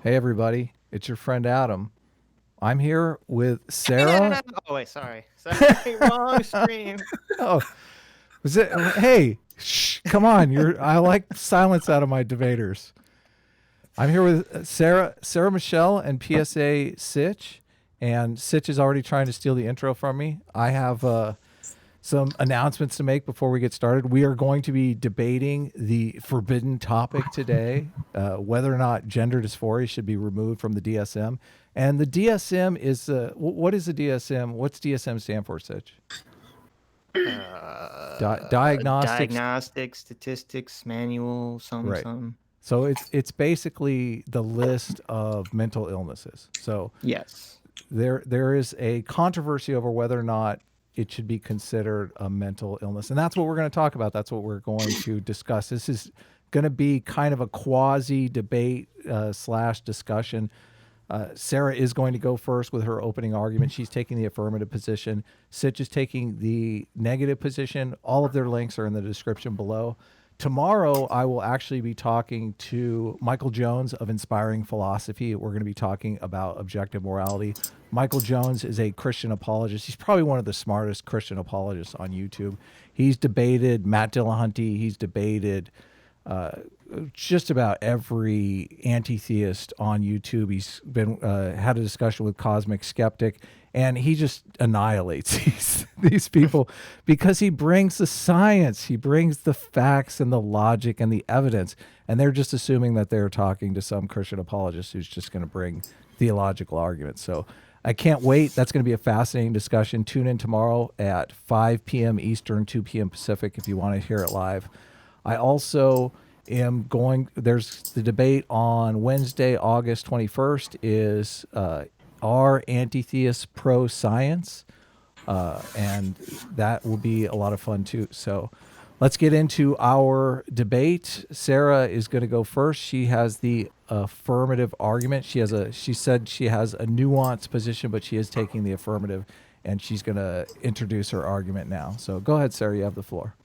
Hey, everybody. It's your friend Adam. I'm here with Sarah. Yeah. Oh wait, sorry, wrong screen. Oh, was it? Hey, shh, come on. I like silence out of my debaters. I'm here with Sarah Michelle and PSA Sitch. And Sitch is already trying to steal the intro from me. I have some announcements to make before we get started. We are going to be debating the forbidden topic today, whether or not gender dysphoria should be removed from the DSM. And the DSM is what is the DSM? What's DSM stand for, Sitch? Diagnostics, Diagnostic statistics manual, right? some. So it's basically the list of mental illnesses. So Yes. there is a controversy over whether or not it should be considered a mental illness, and that's what we're going to talk about. That's what we're going to discuss. This is going to be kind of a quasi debate slash discussion. Sarah is going to go first with her opening argument. She's taking the affirmative position. Sitch is taking the negative position. All of their links are in the description below. Tomorrow, I will actually be talking to Michael Jones of Inspiring Philosophy. We're going to be talking about objective morality. Michael Jones is a Christian apologist. He's probably one of the smartest Christian apologists on YouTube. He's debated Matt Dillahunty. He's debated just about every anti-theist on YouTube. He's been had a discussion with Cosmic Skeptic, and he just annihilates these people because he brings the science, he brings the facts and the logic and the evidence, and they're just assuming that they're talking to some Christian apologist who's just going to bring theological arguments. So I can't wait. That's going to be a fascinating discussion. Tune in tomorrow at 5 p.m. Eastern, 2 p.m. Pacific if you want to hear it live. I also am going, there's the debate on Wednesday, August 21st is are anti-theists pro-science? And that will be a lot of fun too. So let's get into our debate. Sarah is going to go first. She has the affirmative argument. She said she has a nuanced position, but she is taking the affirmative, and she's going to introduce her argument now. So go ahead, Sarah, you have the floor.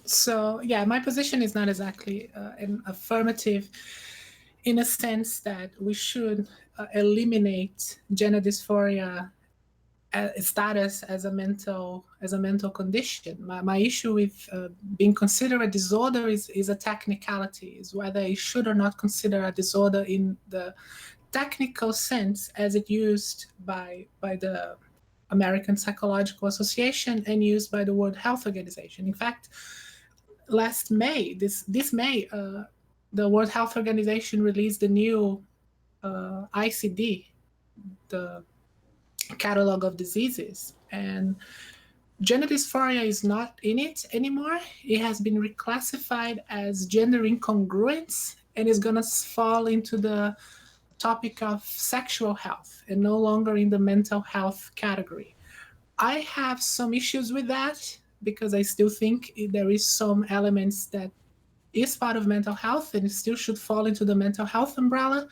So, yeah, my position is not exactly an affirmative in a sense that we should eliminate gender dysphoria status as a mental condition. My issue with being considered a disorder is a technicality, is whether it should or not consider a disorder in the technical sense as it used by the American Psychological Association and used by the World Health Organization. In fact, last May, this May, the World Health Organization released the new ICD, the catalog of diseases, and gender dysphoria is not in it anymore. It has been reclassified as gender incongruence and is going to fall into the topic of sexual health and no longer in the mental health category. I have some issues with that because I still think there is some elements that is part of mental health and it still should fall into the mental health umbrella.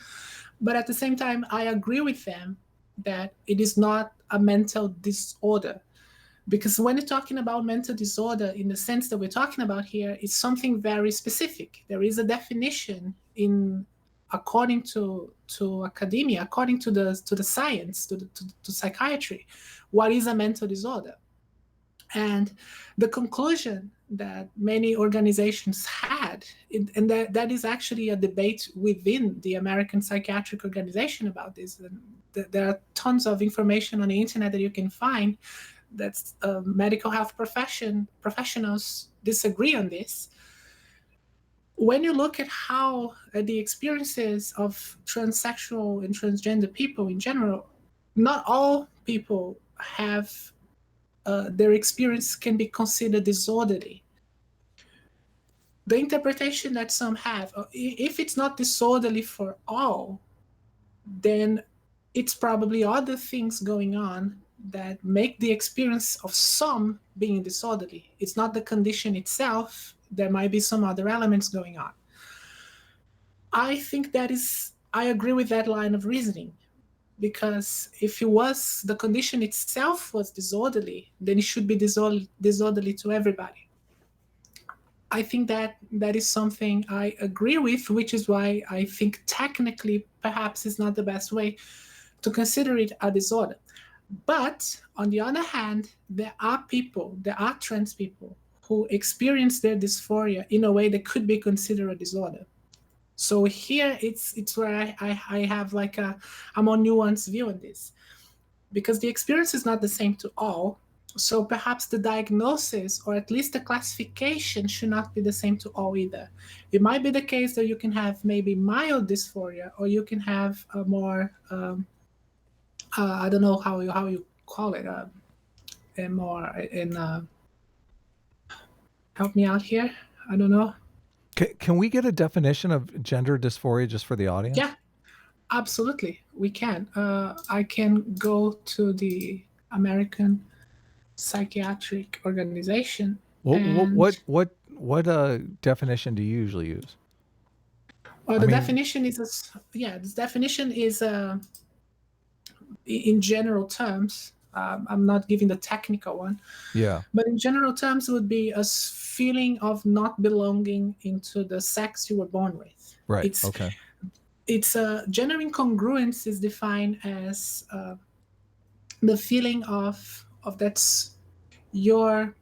But at the same time, I agree with them that it is not a mental disorder. Because when you're talking about mental disorder in the sense that we're talking about here, it's something very specific. There is a definition in according to academia, according to the science, to psychiatry, what is a mental disorder. And the conclusion that many organizations had, and that is actually a debate within the American Psychiatric Organization about this. And there are tons of information on the internet that you can find that medical health professionals disagree on this. When you look at how the experiences of transsexual and transgender people in general, not all people have their experience can be considered disorderly. The interpretation that some have, if it's not disorderly for all, then it's probably other things going on that make the experience of some being disorderly. It's not the condition itself. There might be some other elements going on. I think I agree with that line of reasoning, because if the condition itself was disorderly, then it should be disorderly to everybody. I think that that is something I agree with, which is why I think technically perhaps it's not the best way to consider it a disorder. But on the other hand, there are trans people who experience their dysphoria in a way that could be considered a disorder. So here it's where I have like a more nuanced view on this, because the experience is not the same to all. So perhaps the diagnosis, or at least the classification, should not be the same to all either. It might be the case that you can have maybe mild dysphoria, or you can have a more I don't know how you call it, a more help me out here. I don't know. Can we get a definition of gender dysphoria just for the audience? Yeah, absolutely, we can. I can go to the American Psychiatric Organization. What definition do you usually use? Well, the definition is this definition is in general terms. I'm not giving the technical one. Yeah. But in general terms, it would be a feeling of not belonging into the sex you were born with. Right. Okay. It's gender incongruence is defined as the feeling of that's your.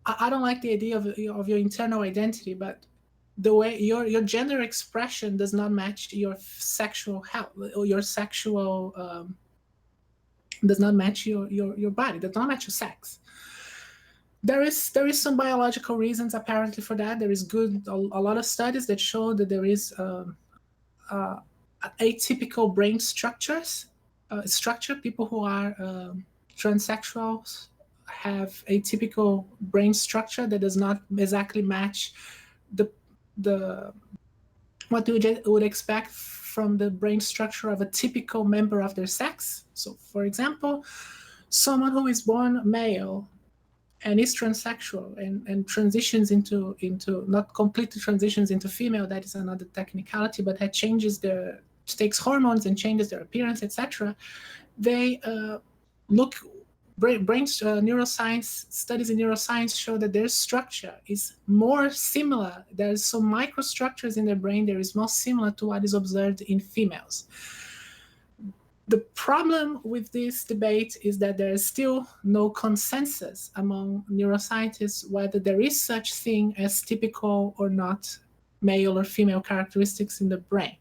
I don't like the idea of your internal identity, but the way your gender expression does not match your sexual health, or your sexual does not match your body, does not match your sex. There is some biological reasons apparently for that. There is a lot of studies that show that there is atypical brain structure. People who are transsexuals have atypical brain structure that does not exactly match the what you would expect from the brain structure of a typical member of their sex. So, for example, someone who is born male and is transsexual and transitions into not completely transitions into female, that is another technicality, but that takes hormones and changes their appearance, etc. They neuroscience studies in neuroscience show that their structure is more similar. There's some microstructures in their brain that is more similar to what is observed in females. The problem with this debate is that there is still no consensus among neuroscientists whether there is such thing as typical or not male or female characteristics in the brain.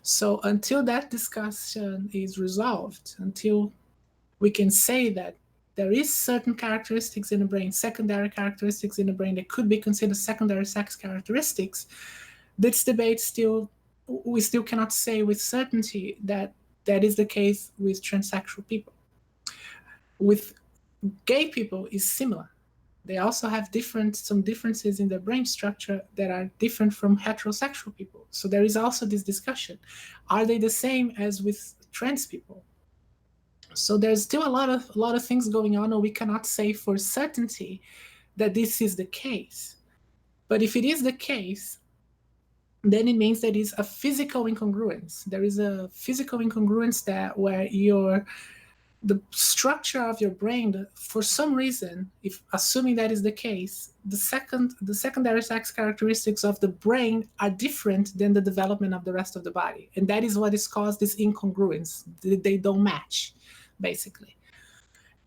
So until that discussion is resolved, until we can say that there is certain characteristics in the brain, secondary characteristics in the brain that could be considered secondary sex characteristics, this debate we still cannot say with certainty that that is the case with transsexual people. With gay people is similar. They also have some differences in their brain structure that are different from heterosexual people. So there is also this discussion. Are they the same as with trans people? So there's still a lot of things going on, and we cannot say for certainty that this is the case. But if it is the case, then it means that it's a physical incongruence. There is a physical incongruence where the structure of your brain, for some reason, if assuming that is the case, the secondary sex characteristics of the brain are different than the development of the rest of the body, and that is what is caused this incongruence. They don't match, basically.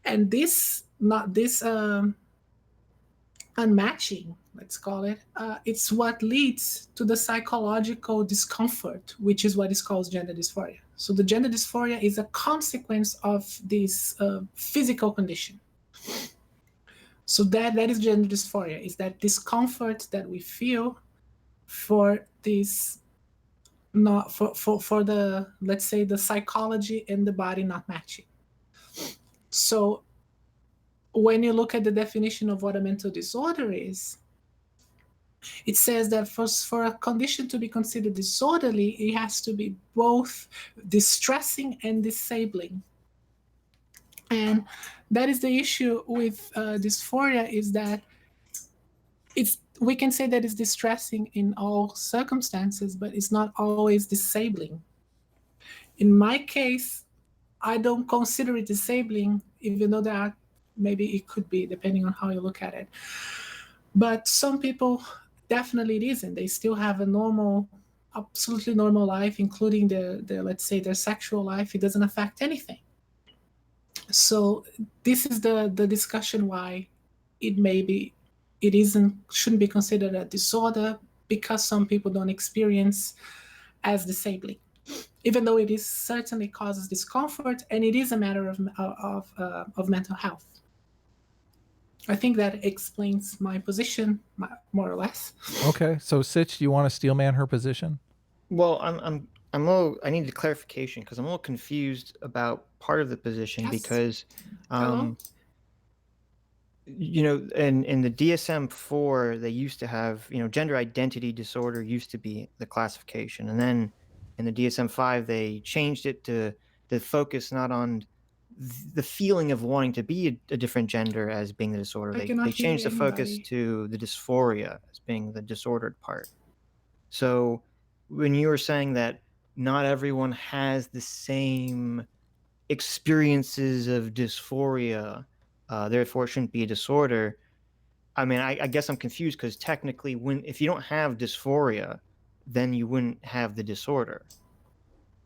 And this unmatching, let's call it, it's what leads to the psychological discomfort, which is what is called gender dysphoria. So the gender dysphoria is a consequence of this physical condition. So that is gender dysphoria, is that discomfort that we feel for this, not for the, let's say, the psychology and the body not matching. So when you look at the definition of what a mental disorder is, it says that for a condition to be considered disorderly, it has to be both distressing and disabling. And that is the issue with dysphoria, is that we can say that it's distressing in all circumstances, but it's not always disabling. In my case, I don't consider it disabling, even though maybe it could be, depending on how you look at it. But some people, definitely it isn't. They still have a normal, absolutely normal life, including their let's say their sexual life. It doesn't affect anything. So this is the discussion why it shouldn't be considered a disorder, because some people don't experience as disabling, even though it is certainly causes discomfort, and it is a matter of mental health. I think that explains my position, more or less. Okay, so Sitch, do you want to steelman her position? Well, I'm a little, I need a clarification because I'm a little confused about part of the position. Yes. Because, Hello? you know, in the DSM-4, they used to have, you know, gender identity disorder used to be the classification, and then in the DSM-5 they changed it to focus not on the feeling of wanting to be a different gender as being the disorder. I They cannot hear changed the focus anybody. to the dysphoria as being the disordered part. So when you were saying that not everyone has the same experiences of dysphoria, therefore it shouldn't be a disorder. I mean, I guess I'm confused because technically, if you don't have dysphoria, then you wouldn't have the disorder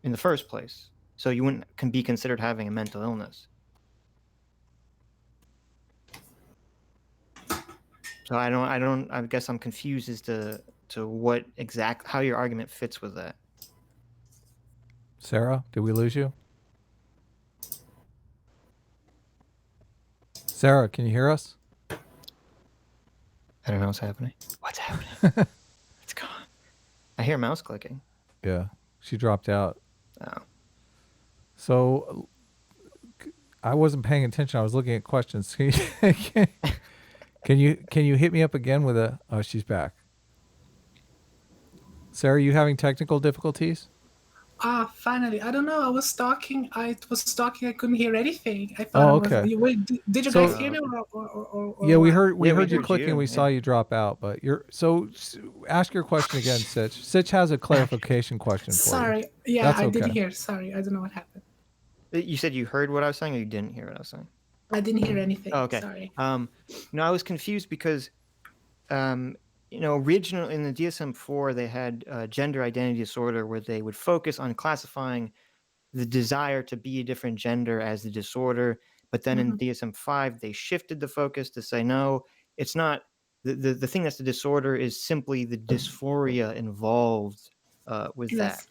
in the first place. So you wouldn't be considered having a mental illness. So I guess I'm confused as to what how your argument fits with that. Sarah, did we lose you? Sarah, can you hear us? I don't know what's happening. What's happening? It's gone. I hear mouse clicking. Yeah, she dropped out. Oh. So I wasn't paying attention. I was looking at questions. Can you hit me up again with a? Oh, she's back. Sarah, you having technical difficulties? Finally. I don't know. I was talking. I couldn't hear anything. I Oh, thought okay. Did you So- guys hear me? Or Yeah, we what? heard Yeah, we heard you heard clicking. you, We saw you drop out, but ask your question again, Sitch. Sitch has a clarification question for you. Sorry. Yeah, That's I did okay. hear. Sorry. I don't know what happened. You said you heard what I was saying, or you didn't hear what I was saying? I didn't hear anything. Oh, okay. Sorry. No, I was confused because, you know, originally in the DSM-4 they had gender identity disorder, where they would focus on classifying the desire to be a different gender as the disorder. But then in DSM-5 they shifted the focus to say, no, it's not the thing that's the disorder is simply the dysphoria involved with that. Yes.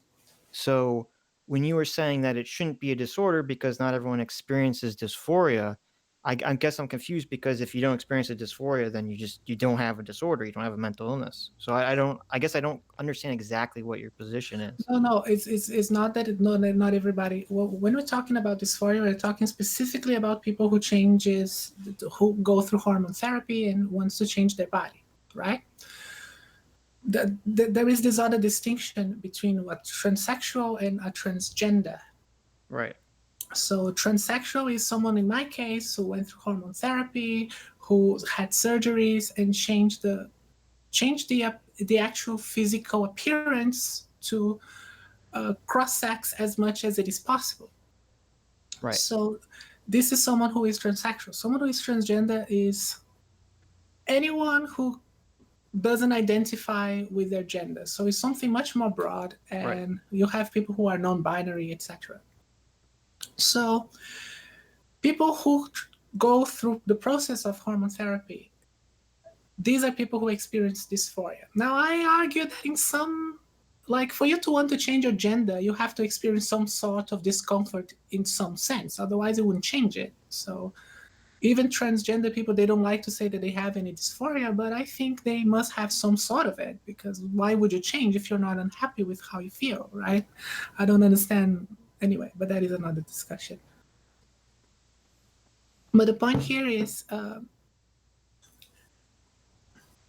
So when you were saying that it shouldn't be a disorder because not everyone experiences dysphoria, I guess I'm confused, because if you don't experience a dysphoria, then you don't have a disorder. You don't have a mental illness. So I guess I don't understand exactly what your position is. No. It's not that not everybody. Well, when we're talking about dysphoria, we're talking specifically about people who go through hormone therapy and wants to change their body, right? There is this other distinction between a transsexual and a transgender. Right. So transsexual is someone, in my case, who went through hormone therapy, who had surgeries and changed the actual physical appearance to cross-sex as much as it is possible. Right. So this is someone who is transsexual. Someone who is transgender is anyone who doesn't identify with their gender. So it's something much more broad, and Right. you have people who are non-binary, etc. So people who go through the process of hormone therapy, these are people who experience dysphoria. Now, I argue that in some, like, for you to want to change your gender, you have to experience some sort of discomfort in some sense. Otherwise, it wouldn't change it. So even transgender people, they don't like to say that they have any dysphoria, but I think they must have some sort of it, because why would you change if you're not unhappy with how you feel, right? I don't understand. Anyway, but that is another discussion. But the point here is, oh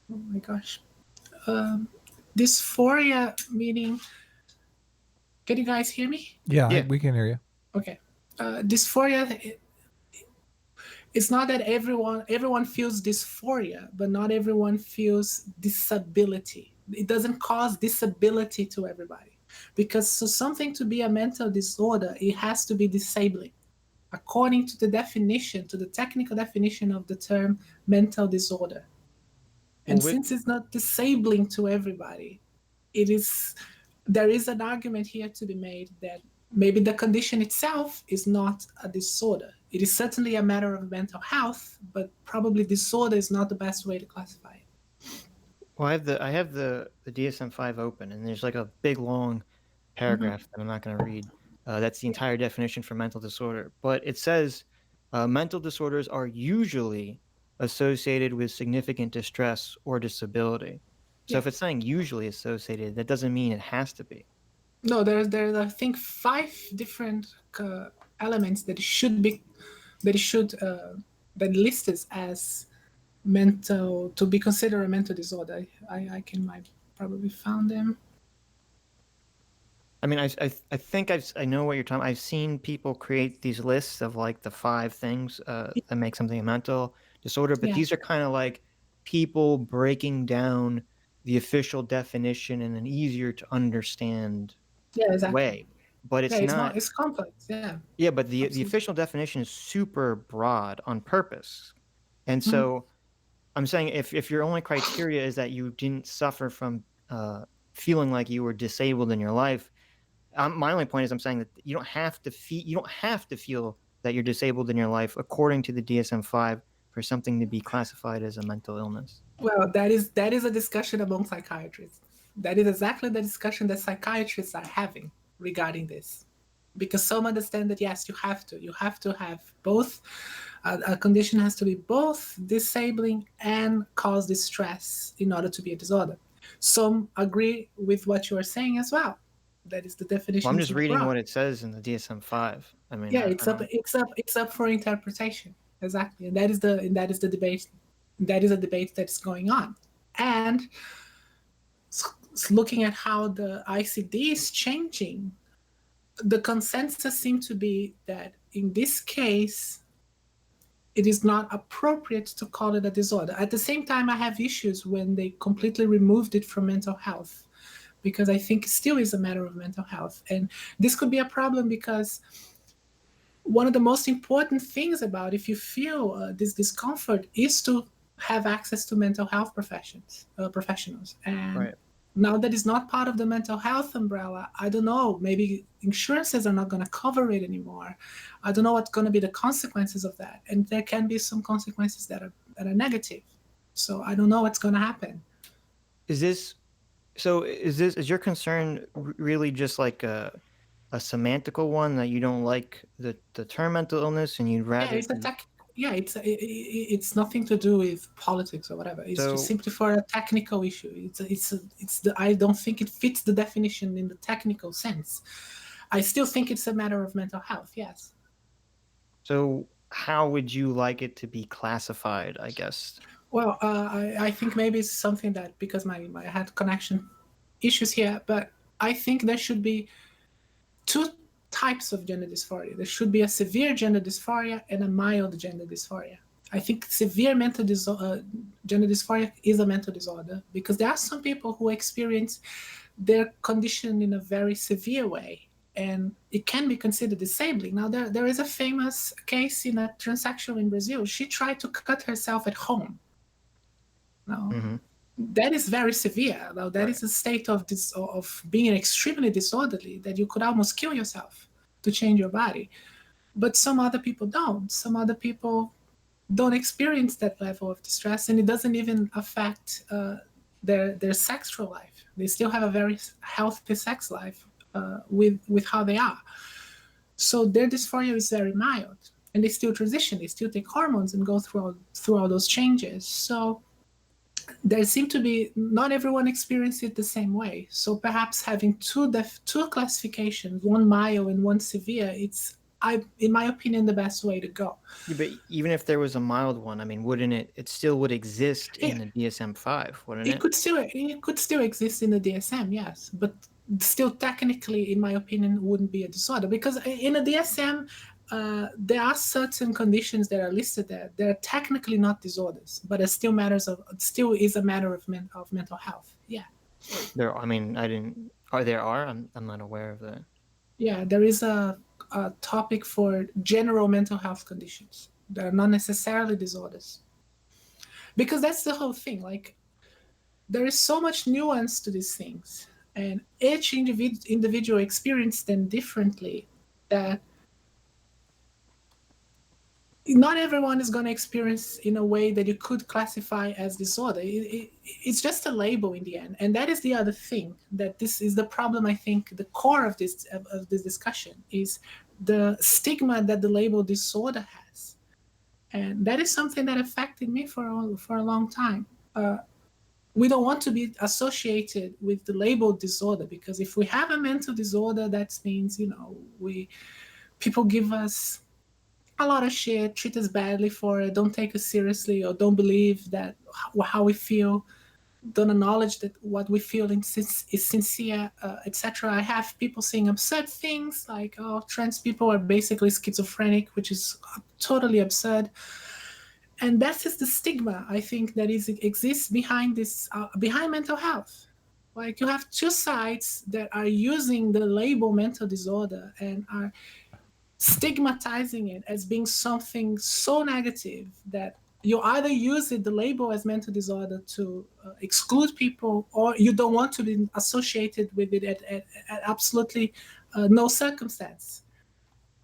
my gosh, dysphoria meaning. Can you guys hear me? Yeah. We can hear you. Okay. Dysphoria. It's not that everyone feels dysphoria, but not everyone feels disability. It doesn't cause disability to everybody, because for something to be a mental disorder, it has to be disabling, according to the definition, to the technical definition of the term mental disorder. And Well, since it's not disabling to everybody, there is an argument here to be made that maybe the condition itself is not a disorder. It is certainly a matter of mental health, but probably disorder is not the best way to classify it. Well, I have the DSM-5 open, and there's like a big long paragraph that I'm not going to read. That's the entire definition for mental disorder. But it says mental disorders are usually associated with significant distress or disability. So if it's saying usually associated, that doesn't mean it has to be. No, there's I think 5 different elements that listed as mental, to be considered a mental disorder. I probably found them. I mean, I think I know what you're talking. I've seen people create these lists of like the 5 things that make something a mental disorder, but these are kind of like people breaking down the official definition in an easier to understand way. But it's not. It's complex. Yeah. Yeah, but the official definition is super broad on purpose, and so I'm saying if your only criteria is that you didn't suffer from feeling like you were disabled in your life. My only point is I'm saying that you don't have to feel that you're disabled in your life according to the DSM-5 for something to be classified as a mental illness. Well, that is a discussion among psychiatrists. That is exactly the discussion that psychiatrists are having regarding this, because some understand that yes, you have to have both. A condition has to be both disabling and cause distress in order to be a disorder. Some agree with what you are saying as well. That is the definition. Well, I'm just reading what it says in the DSM-5. I mean, yeah, it's up for interpretation. Exactly, and that is the debate. That is a debate that's going on, and looking at how the ICD is changing, the consensus seems to be that in this case, it is not appropriate to call it a disorder. At the same time, I have issues when they completely removed it from mental health, because I think it still is a matter of mental health. And this could be a problem because one of the most important things about if you feel this discomfort is to have access to mental health professionals. And now that is not part of the mental health umbrella, I don't know, maybe insurances are not going to cover it anymore. I don't know what's going to be the consequences of that. And there can be some consequences that are negative. So I don't know what's going to happen. Is your concern really just like a semantical one, that you don't like the term mental illness and you'd rather? It's nothing to do with politics or whatever. It's just simply for a technical issue. I don't think it fits the definition in the technical sense. I still think it's a matter of mental health. Yes. So how would you like it to be classified, I guess? Well, I think maybe it's something that, because I had connection issues here, but I think there should be 2 types of gender dysphoria. There should be a severe gender dysphoria and a mild gender dysphoria. I think severe gender dysphoria is a mental disorder, because there are some people who experience their condition in a very severe way, and it can be considered disabling. Now, there is a famous case in a transsexual in Brazil. She tried to cut herself at home. Now, that is very severe. Now, that is a state of being extremely disorderly, that you could almost kill yourself to change your body. But some other people don't. Some other people don't experience that level of distress, and it doesn't even affect their sexual life. They still have a very healthy sex life with how they are. So their dysphoria is very mild, and they still transition. They still take hormones and go through all those changes. So there seem to be, not everyone experiences it the same way. So perhaps having two classifications, one mild and one severe, it's, in my opinion, the best way to go. Yeah, but even if there was a mild one, I mean, wouldn't it still would exist in the DSM-5, wouldn't it? It could still exist in the DSM, yes, but still technically, in my opinion, wouldn't be a disorder, because in the DSM, there are certain conditions that are listed there. They're technically not disorders, but it still is a matter of mental health. Yeah. There. I mean, I'm not aware of that. Yeah, there is a topic for general mental health conditions that are not necessarily disorders. Because that's the whole thing. Like, there is so much nuance to these things, and each individual experiences them differently, that not everyone is going to experience in a way that you could classify as disorder. It's just a label in the end, and that is the other thing, that this is the problem. I think the core of this discussion is the stigma that the label disorder has, and that is something that affected me for a long time. We don't want to be associated with the label disorder, because if we have a mental disorder, that means, people give us a lot of shit, treat us badly for it, don't take us seriously, or don't believe that how we feel, don't acknowledge that what we feel is sincere, etc. I have people saying absurd things like, oh, trans people are basically schizophrenic, which is totally absurd. And that is the stigma, I think, that exists behind this, behind mental health. Like, you have two sides that are using the label mental disorder and are stigmatizing it as being something so negative that you either use the label as mental disorder to exclude people, or you don't want to be associated with it at absolutely no circumstance.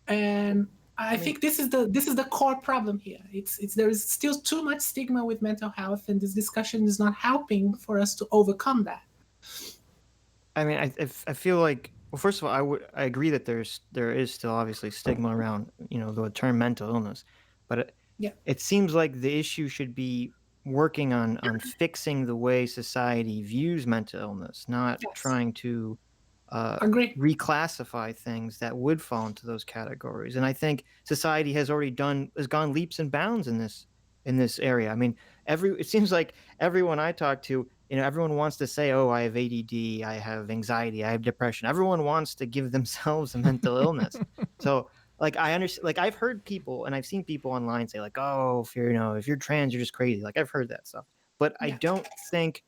And I think this is the core problem here. It's there is still too much stigma with mental health, and this discussion is not helping for us to overcome that. I mean, I feel like, well, first of all, I agree that there is still obviously stigma around, the term mental illness, but it seems like the issue should be working on fixing the way society views mental illness, not trying to reclassify things that would fall into those categories. And I think society has gone leaps and bounds in this area. I mean, it seems like everyone I talk to, everyone wants to say, oh, I have ADD, I have anxiety, I have depression. Everyone wants to give themselves a mental illness. So, like, I understand, like, I've heard people and I've seen people online say, like, oh, if you're trans, you're just crazy. Like, I've heard that stuff. But I don't think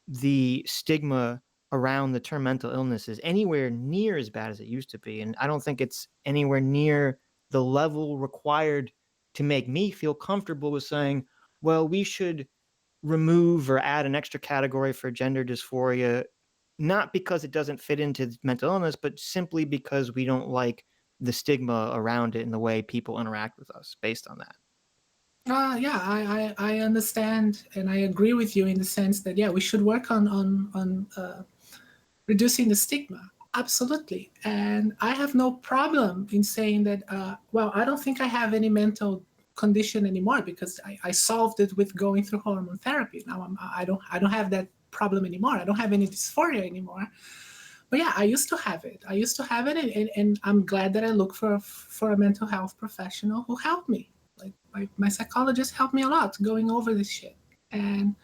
the stigma around the term mental illness is anywhere near as bad as it used to be. And I don't think it's anywhere near the level required to make me feel comfortable with saying, well, we should remove or add an extra category for gender dysphoria, not because it doesn't fit into mental illness, but simply because we don't like the stigma around it and the way people interact with us based on that. I understand, and I agree with you in the sense that, we should work on reducing the stigma. Absolutely. And I have no problem in saying that, I don't think I have any mental condition anymore, because I solved it with going through hormone therapy. Now I don't have that problem anymore. I don't have any dysphoria anymore. But I used to have it. And I'm glad that I look for a mental health professional who helped me. Like my psychologist helped me a lot going over this shit. And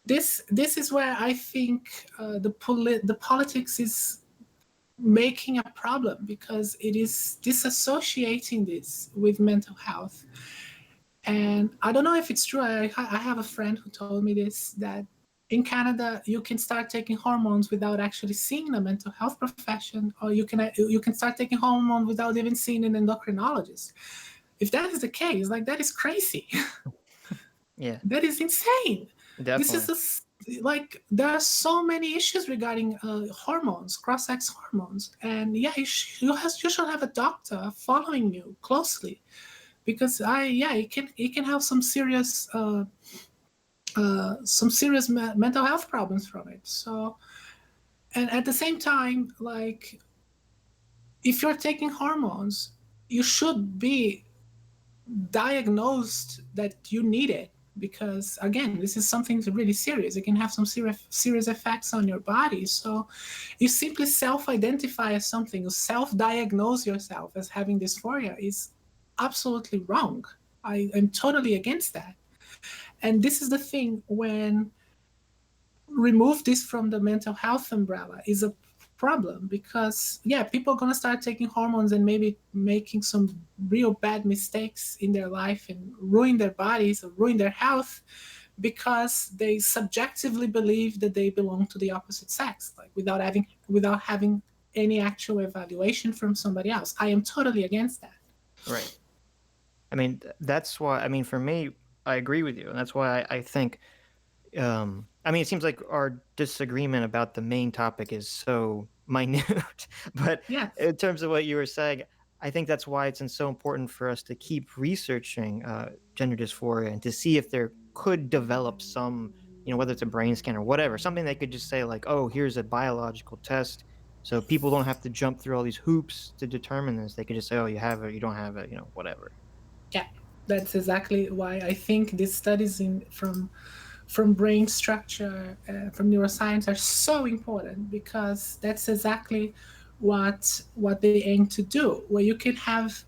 this is where I think the politics is making a problem, because it is disassociating this with mental health. And I don't know if it's true. I have a friend who told me this, that in Canada you can start taking hormones without actually seeing a mental health profession, or you can start taking hormones without even seeing an endocrinologist. If that is the case, like, that is crazy. Yeah, that is insane. Definitely. This is there are so many issues regarding hormones, cross-sex hormones, and you should have a doctor following you closely, because it can have some serious mental health problems from it. So, and at the same time, like, if you're taking hormones, you should be diagnosed that you need it, because, again, this is something really serious. It can have some serious effects on your body. So you simply self-identify as something, you self-diagnose yourself as having dysphoria, is absolutely wrong. I am totally against that. And this is the thing, when remove this from the mental health umbrella is a problem, because people are going to start taking hormones and maybe making some real bad mistakes in their life and ruin their bodies or ruin their health, because they subjectively believe that they belong to the opposite sex, like, without having any actual evaluation from somebody else. I am totally against that. Right. I mean, that's why, for me, I agree with you. And that's why I think, I I mean, it seems like our disagreement about the main topic is so minute, but Yes. in terms of what you were saying, I think that's why it's so important for us to keep researching gender dysphoria and to see if there could develop some, whether it's a brain scan or whatever, something they could just say like, oh, here's a biological test. So people don't have to jump through all these hoops to determine this. They could just say, oh, you have it, you don't have it, whatever. Yeah, that's exactly why I think these studies from brain structure, from neuroscience are so important, because that's exactly what they aim to do. Where you can have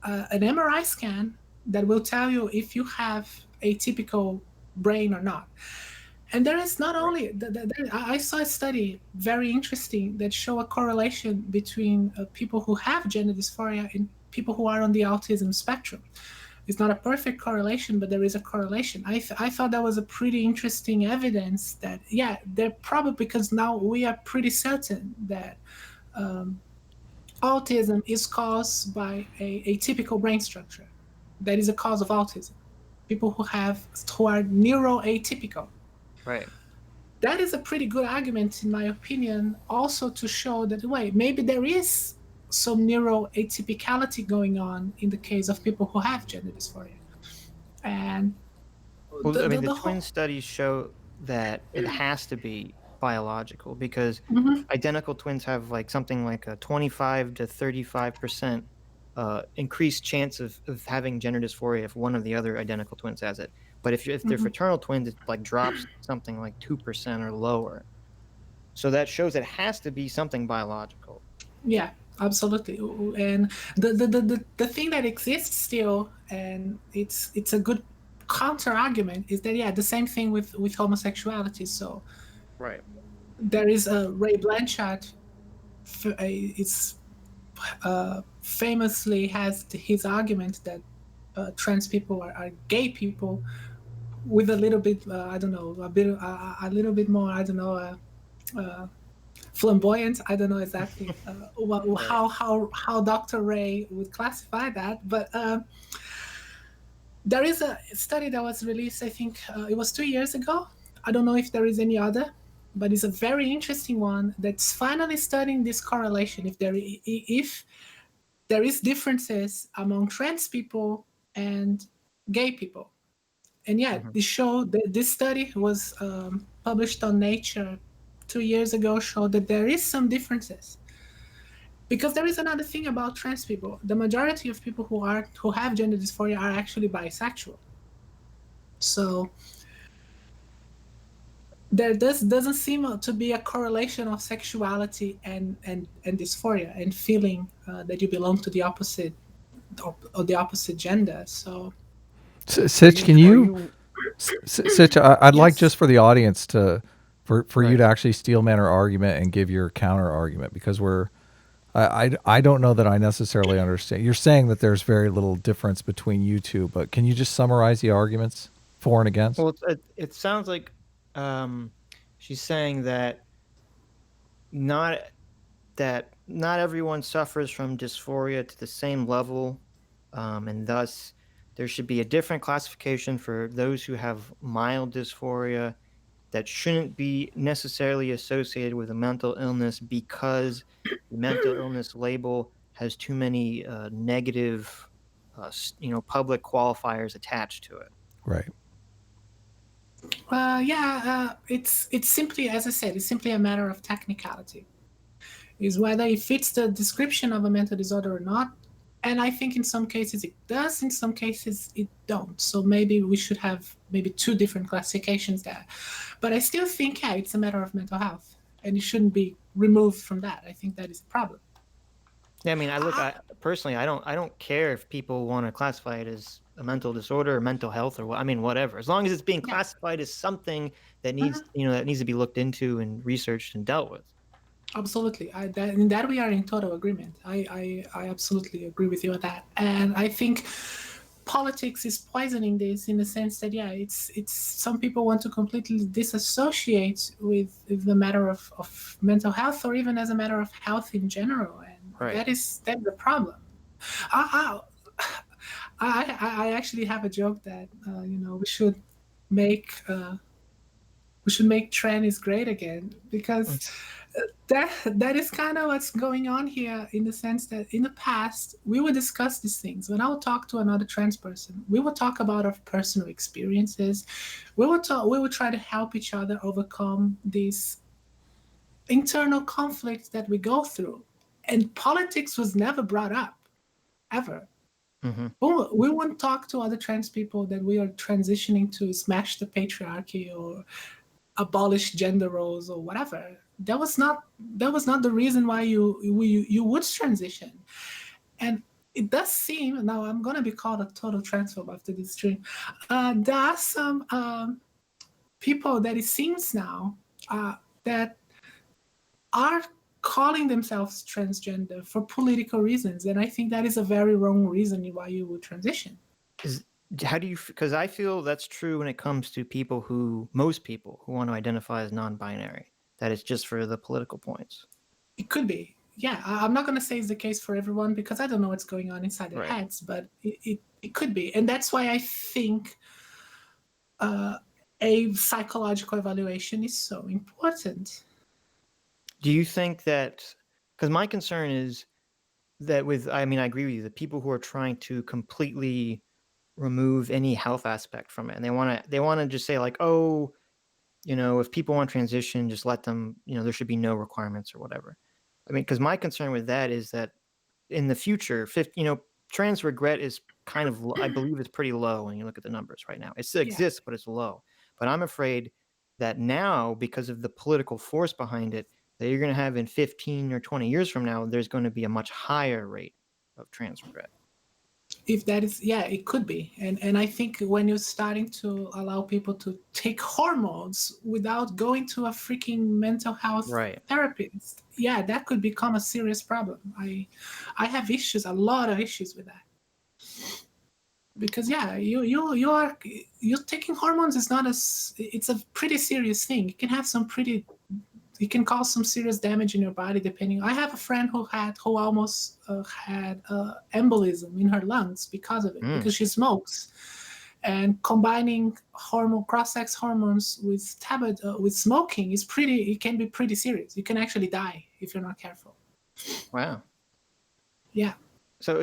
an MRI scan that will tell you if you have a typical brain or not. And there is not only I saw a study very interesting that show a correlation between people who have gender dysphoria and people who are on the autism spectrum. It's not a perfect correlation, but there is a correlation. I thought that was a pretty interesting evidence that, yeah, they're probably, because now we are pretty certain that autism is caused by a typical brain structure. That is a cause of autism. People who are neuroatypical. Right. That is a pretty good argument, in my opinion, also to show that, wait, maybe there is some neuroatypicality going on in the case of people who have gender dysphoria. And Well, I mean, the the twin whole, studies show that it has to be biological because Mhm. identical twins have like something like a 25 to 35% increased chance of having gender dysphoria if one of the other identical twins has it. But if they're Mhm. fraternal twins, it like drops something like 2% or lower. So that shows it has to be something biological. Yeah, absolutely. And the thing that exists still, and it's a good counter argument, is that, yeah, the same thing with homosexuality. So Right. there is a Ray Blanchard. It's famously has his argument that trans people are gay people with a little bit, I don't know, a little bit more, I don't know, flamboyant. I don't know exactly Right. how Dr. Ray would classify that, but there is a study that was released. I think it was 2 years ago. I don't know if there is any other, but it's a very interesting one that's finally studying this correlation. If there is differences among trans people and gay people. And yeah, Mhm. this study was published on Nature 2 years ago, showed that there is some differences. Because there is another thing about trans people: the majority of people who have gender dysphoria are actually bisexual. So there doesn't seem to be a correlation of sexuality and dysphoria and feeling that you belong to the opposite or the opposite gender. So Sitch, can you Sitch? I'd like yes. just for the audience for you Right. to actually steelman our argument and give your counter argument, because I don't know that I necessarily understand. You're saying that there's very little difference between you two, but can you just summarize the arguments for and against? Well, it sounds like um, she's saying not that not everyone suffers from dysphoria to the same level, and thus there should be a different classification for those who have mild dysphoria that shouldn't be necessarily associated with a mental illness because the mental illness label has too many negative, public qualifiers attached to it. Right. It's simply, as I said, it's simply a matter of technicality. Is whether it fits the description of a mental disorder or not. And I think in some cases it does, in some cases it don't. So maybe we should have maybe two different classifications there. But I still think, yeah, it's a matter of mental health, and it shouldn't be removed from that. I think that is a problem. Yeah, I mean, I personally, I don't care if people want to classify it as a mental disorder or mental health or what. I mean, whatever. As long as it's being Yeah. classified as something that Mhm. needs to be looked into and researched and dealt with. Absolutely. In that we are in total agreement. I absolutely agree with you on that. And I think politics is poisoning this, in the sense that, yeah, it's some people want to completely disassociate with the matter of mental health, or even as a matter of health in general. And Right. that's the problem. I, I actually have a joke that we should make We should make trannies great again, because that is kind of what's going on here, in the sense that in the past we would discuss these things. When I would talk to another trans person, we would talk about our personal experiences. We would try to help each other overcome these internal conflicts that we go through, and politics was never brought up, ever. Mm-hmm. We won't talk to other trans people that we are transitioning to smash the patriarchy or abolish gender roles or whatever. That was not the reason why you would transition. And it does seem, now I'm gonna be called a total transphobe after this stream. There are some people that it seems now that are calling themselves transgender for political reasons, and I think that is a very wrong reason why you would transition. How do you? Because I feel that's true when it comes to most people who want to identify as non-binary. That it's just for the political points. It could be, yeah. I'm not going to say it's the case for everyone, because I don't know what's going on inside their Right. heads, but it could be, and that's why I think a psychological evaluation is so important. Do you think that? Because my concern is that I agree with you. The people who are trying to completely remove any health aspect from it, and they want to just say like, oh, if people want transition, just let them. There should be no requirements or whatever. I mean, because my concern with that is that in the future, trans regret is kind of, I believe it's pretty low when you look at the numbers right now. It still exists, but it's low. But I'm afraid that now, because of the political force behind it, that you're going to have in 15 or 20 years from now, there's going to be a much higher rate of trans regret. If that is, yeah, it could be. And I think when you're starting to allow people to take hormones without going to a freaking mental health therapist, yeah, that could become a serious problem. I have issues, a lot of issues with that. Because yeah, you're taking hormones is not it's a pretty serious thing. It can cause some serious damage in your body, depending. I have a friend who almost had embolism in her lungs because of it, because she smokes. And combining cross-sex hormones with smoking it can be pretty serious. You can actually die if you're not careful. Wow. Yeah. So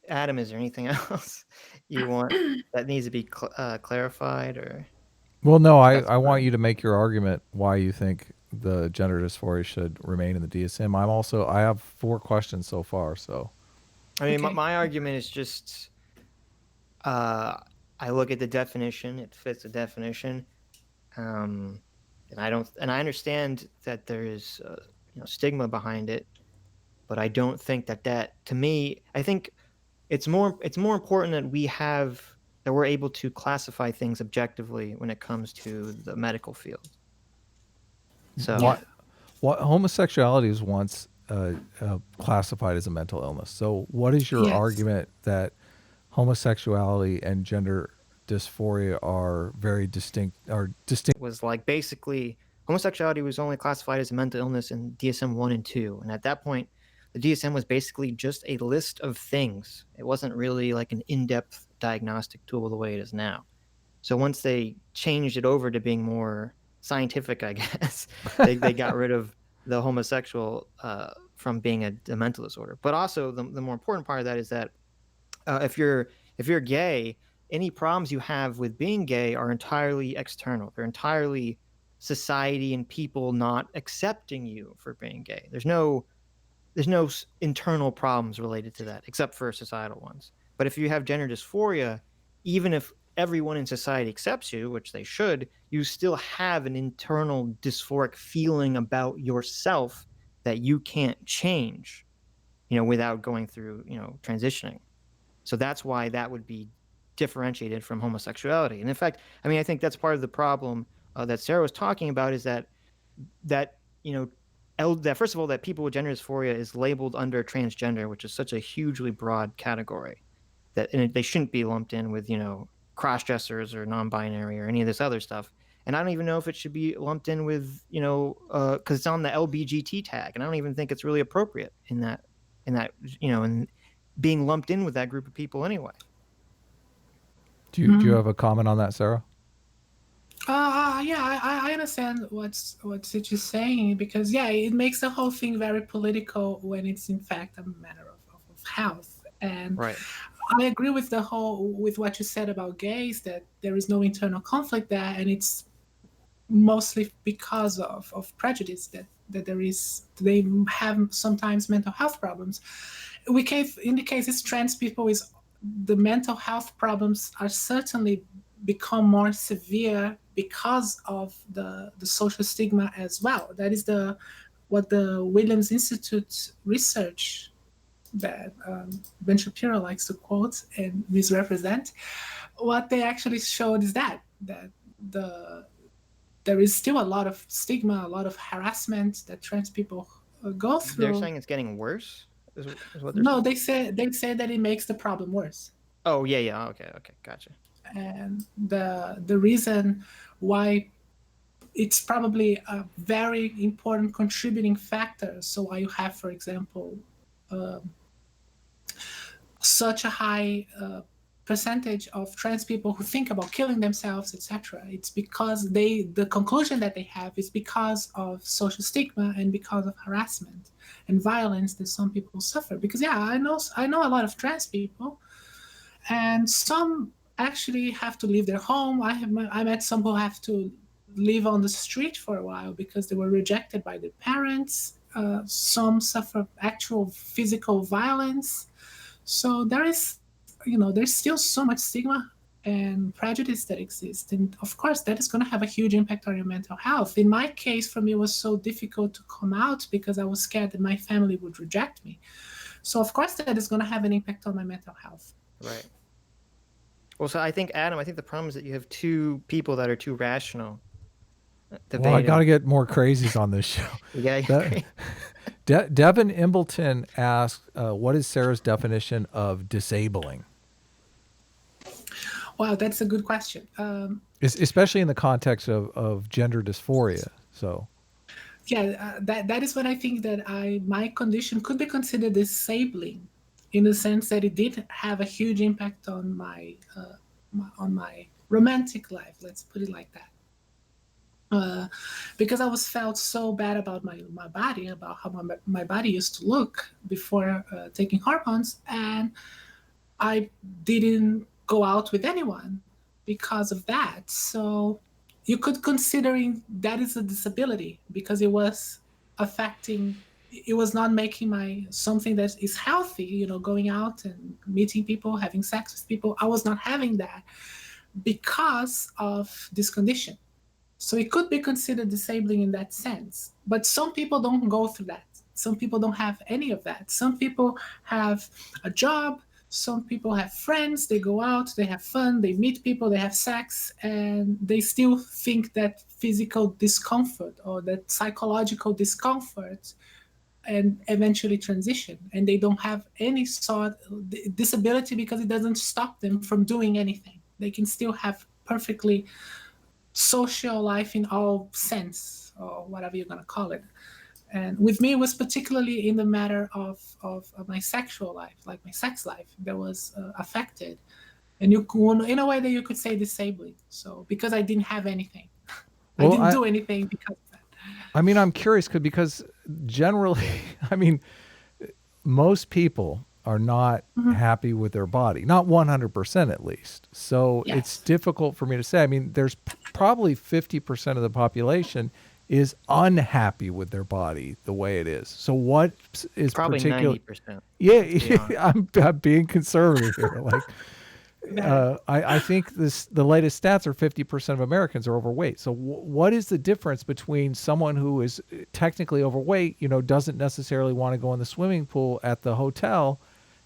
Adam, is there anything else you want that needs to be clarified, or? Well, no, I want you to make your argument why you think the gender dysphoria should remain in the DSM. I have 4 questions so far. So, I mean, my argument is just, I look at the definition; it fits the definition, and I understand that there is stigma behind it, but I don't think that to me, I think it's more important that we're able to classify things objectively when it comes to the medical field. So what homosexuality is once classified as a mental illness. So what is your argument that homosexuality and gender dysphoria are very distinct? Was like, basically homosexuality was only classified as a mental illness in DSM 1 and 2, and at that point the DSM was basically just a list of things. It wasn't really like an in-depth diagnostic tool the way it is now. So once they changed it over to being more scientific, I guess, they got rid of the homosexual from being a mental disorder. But also the more important part of that is that if you're gay, any problems you have with being gay are entirely external. They're entirely society and people not accepting you for being gay. There's no internal problems related to that, except for societal ones. But if you have gender dysphoria, even if everyone in society accepts you, which they should, you still have an internal dysphoric feeling about yourself that you can't change, without going through, transitioning. So that's why that would be differentiated from homosexuality. And in fact, I think that's part of the problem that Sarah was talking about, is that first of all, that people with gender dysphoria is labeled under transgender, which is such a hugely broad category that they shouldn't be lumped in with, cross-dressers or non-binary or any of this other stuff. And I don't even know if it should be lumped in with, because it's on the LBGT tag, and I don't even think it's really appropriate in that, and being lumped in with that group of people anyway. Do you have a comment on that, Sarah? Yeah, I understand what Sitch is saying, because yeah, it makes the whole thing very political when it's in fact a matter of health. And Right. I agree with with what you said about gays, that there is no internal conflict there, and it's mostly because of prejudice that they have sometimes mental health problems. In the cases trans people, is the mental health problems are certainly become more severe because of the social stigma as well. That is what the Williams Institute research that Ben Shapiro likes to quote and misrepresent. What they actually showed is that there is still a lot of stigma, a lot of harassment that trans people go through. They're saying it's getting worse. Is what they're No, saying? they say that it makes the problem worse. Oh yeah. Okay, gotcha. And the reason why it's probably a very important contributing factor. So why you have, for example, such a high percentage of trans people who think about killing themselves, etc. It's because the conclusion that they have is because of social stigma and because of harassment and violence that some people suffer. Because yeah, I know a lot of trans people, and some actually have to leave their home. I met some who have to live on the street for a while because they were rejected by their parents. Some suffer actual physical violence. So there's still so much stigma and prejudice that exists. And of course, that is going to have a huge impact on your mental health. In my case, for me, it was so difficult to come out because I was scared that my family would reject me. So of course, that is going to have an impact on my mental health. Right. Well, so I think, Adam, the problem is that you have two people that are too rational. Well, I got to get more crazies on this show. Yeah. Devin Imbleton asked, what is Sarah's definition of disabling? Wow, that's a good question. Especially in the context of gender dysphoria. So, yeah, that is when I think that my condition could be considered disabling, in the sense that it did have a huge impact on my romantic life. Let's put it like that. Because I felt so bad about my body, about how my body used to look before taking hormones, and I didn't go out with anyone because of that. So you could considering that is a disability, because it was affecting, it was not making something that is healthy, going out and meeting people, having sex with people. I was not having that because of this condition. So it could be considered disabling in that sense. But some people don't go through that. Some people don't have any of that. Some people have a job. Some people have friends. They go out, they have fun, they meet people, they have sex, and they still think that physical discomfort or that psychological discomfort and eventually transition. And they don't have any sort of disability because it doesn't stop them from doing anything. They can still have perfectly social life in all sense, or whatever you're going to call it. And with me, it was particularly in the matter of my sexual life, like my sex life, that was affected. And in a way that you could say disabling. So because I didn't have anything, I didn't do anything because of that. I mean, I'm curious because generally, I mean, most people are not happy with their body, not 100% at least. So Yes. It's difficult for me to say. I mean, there's probably 50% of the population is unhappy with their body the way it is. So what is probably 90%? Yeah, I'm being conservative here. Like, I think the latest stats are 50% of Americans are overweight. So what is the difference between someone who is technically overweight, doesn't necessarily want to go in the swimming pool at the hotel,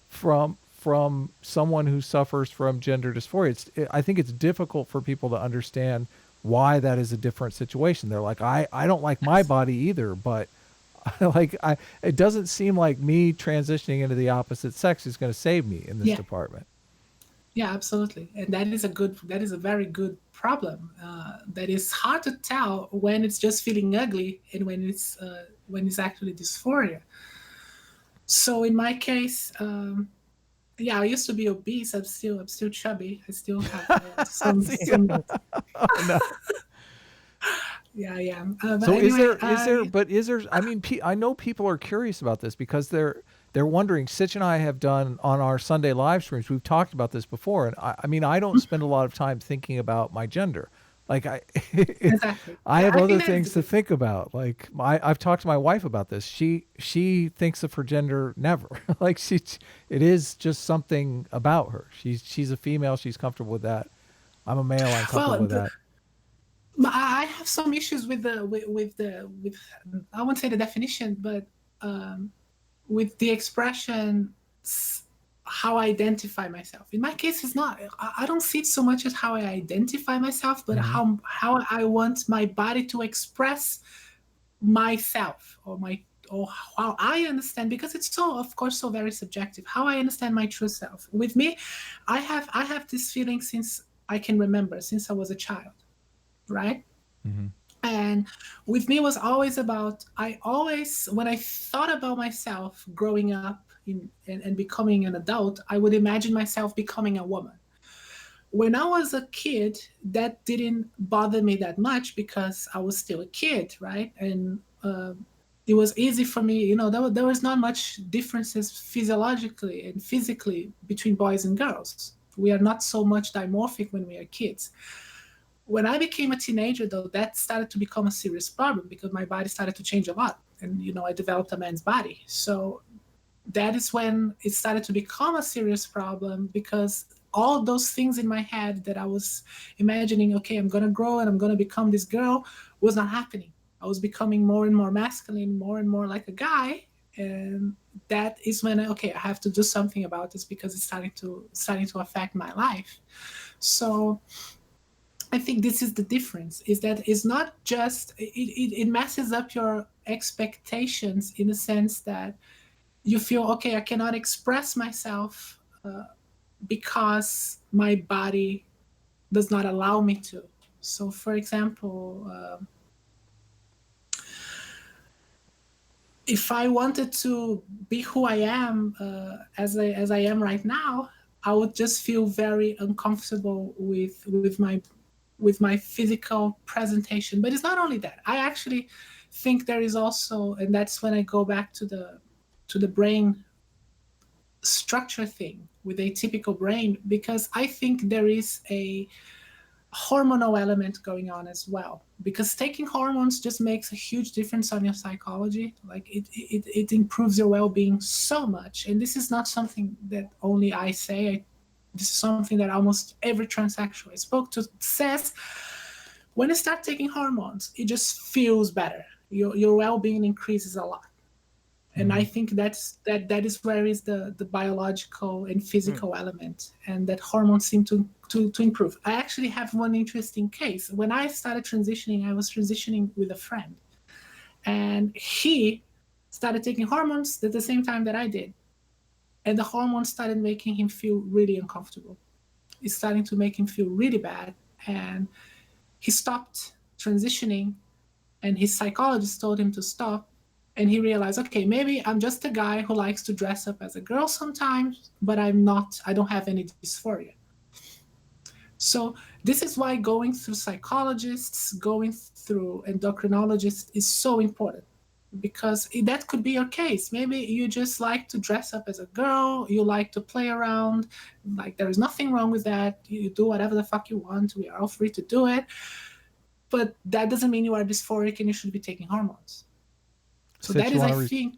from someone who suffers from gender dysphoria? I think it's difficult for people to understand why that is a different situation. They're like, I don't like my body either, but it doesn't seem like me transitioning into the opposite sex is going to save me in this department. Yeah, absolutely. And that is a very good problem. That is hard to tell when it's just feeling ugly and when it's actually dysphoria. So in my case, I used to be obese. I'm still chubby. I still have some. No. Yeah, yeah. So I mean, I know people are curious about this because they're wondering. Sitch and I have done on our Sunday live streams. We've talked about this before, and I mean, I don't spend a lot of time thinking about my gender. Like Exactly. I Yeah, have I other think that is things the to think about. Like I've talked to my wife about this. She thinks of her gender never. Like it is just something about her. She's a female. She's comfortable with that. I'm a male. I'm comfortable Well, with that. I have some issues with I won't say the definition, but with the expression how I identify myself. In my case, it's not. I don't see it so much as how I identify myself, but Mm-hmm. how I want my body to express myself or how I understand, because it's so, of course, so very subjective. How I understand my true self. With me, I have this feeling since I can remember, since I was a child, right? Mm-hmm. And with me, it was always about, when I thought about myself growing up and becoming an adult, I would imagine myself becoming a woman. When I was a kid, that didn't bother me that much because I was still a kid, right? And it was easy for me, there was not much differences physiologically and physically between boys and girls. We are not so much dimorphic when we are kids. When I became a teenager, though, that started to become a serious problem because my body started to change a lot. And, I developed a man's body. So that is when it started to become a serious problem, because all those things in my head that I was imagining, okay, I'm going to grow and I'm going to become this girl, was not happening. I was becoming more and more masculine, more and more like a guy. And that is when, I have to do something about this because it's starting to affect my life. So I think this is the difference, is that it's not just, it messes up your expectations in the sense that you feel, okay, I cannot express myself because my body does not allow me to. So, for example, if I wanted to be who I am as I am right now, I would just feel very uncomfortable with my physical presentation. But it's not only that. I actually think there is also, and that's when I go back to the brain structure thing with a typical brain, because I think there is a hormonal element going on as well, because taking hormones just makes a huge difference on your psychology. Like it improves your well-being so much. And this is not something that only I say. This is something that almost every transsexual I spoke to says. When you start taking hormones, it just feels better. Your well-being increases a lot. And I think that is where is the biological and physical element, and that hormones seem to improve. I actually have one interesting case. When I started transitioning, I was transitioning with a friend, and he started taking hormones at the same time that I did. And the hormones started making him feel really uncomfortable. It's starting to make him feel really bad. And he stopped transitioning, and his psychologist told him to stop. And he realized, okay, maybe I'm just a guy who likes to dress up as a girl sometimes, but I don't have any dysphoria. So this is why going through psychologists, going through endocrinologists is so important, because that could be your case. Maybe you just like to dress up as a girl, you like to play around, like there is nothing wrong with that. You do whatever the fuck you want. We are all free to do it. But that doesn't mean you are dysphoric and you should be taking hormones. So Sitch, that is, I think.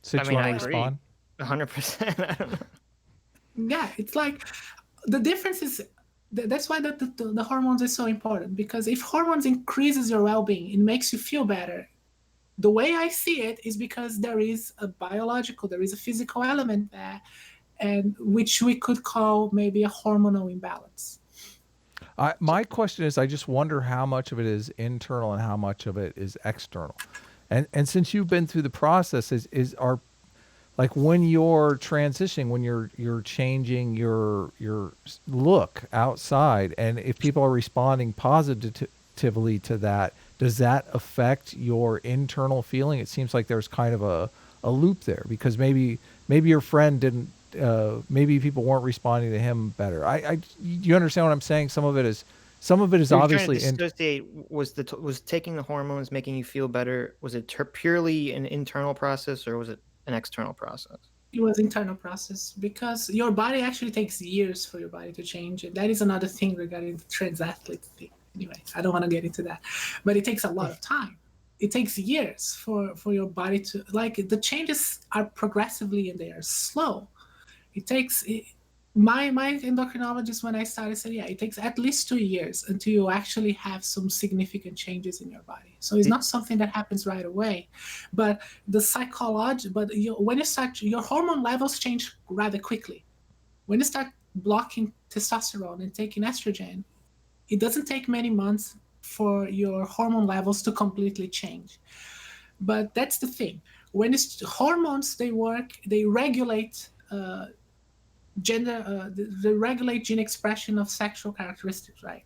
Sitch, I mean, I want to agree. respond? 100%. I don't know. Yeah, it's like the difference is that's why the hormones are so important, because if hormones increases your well-being, it makes you feel better. The way I see it is because there is a physical element there, and which we could call maybe a hormonal imbalance. My question is, I just wonder how much of it is internal and how much of it is external. And since you've been through the process, are like when you're transitioning, when you're changing your look outside, and if people are responding positively to that, does that affect your internal feeling? It seems like there's kind of a loop there, because maybe your friend didn't, maybe people weren't responding to him better. You understand what I'm saying? Some of it is Some of it is So you're trying to obviously dissociate. Was taking the hormones making you feel better? Was it purely an internal process, or was it an external process? It was internal process because your body actually takes years for your body to change. And that is another thing regarding the trans athlete thing. Anyway, I don't want to get into that, but it takes a lot of time. It takes years for your body to, like, the changes are progressively and they are slow. It takes my endocrinologist, when I started, said, yeah, it takes at least 2 years until you actually have some significant changes in your body. So it's not something that happens right away, but the psychology, but when you start, your hormone levels change rather quickly. When you start blocking testosterone and taking estrogen, it doesn't take many months for your hormone levels to completely change. But that's the thing. When it's hormones, they work, they regulate gender, they regulate gene expression of sexual characteristics, right?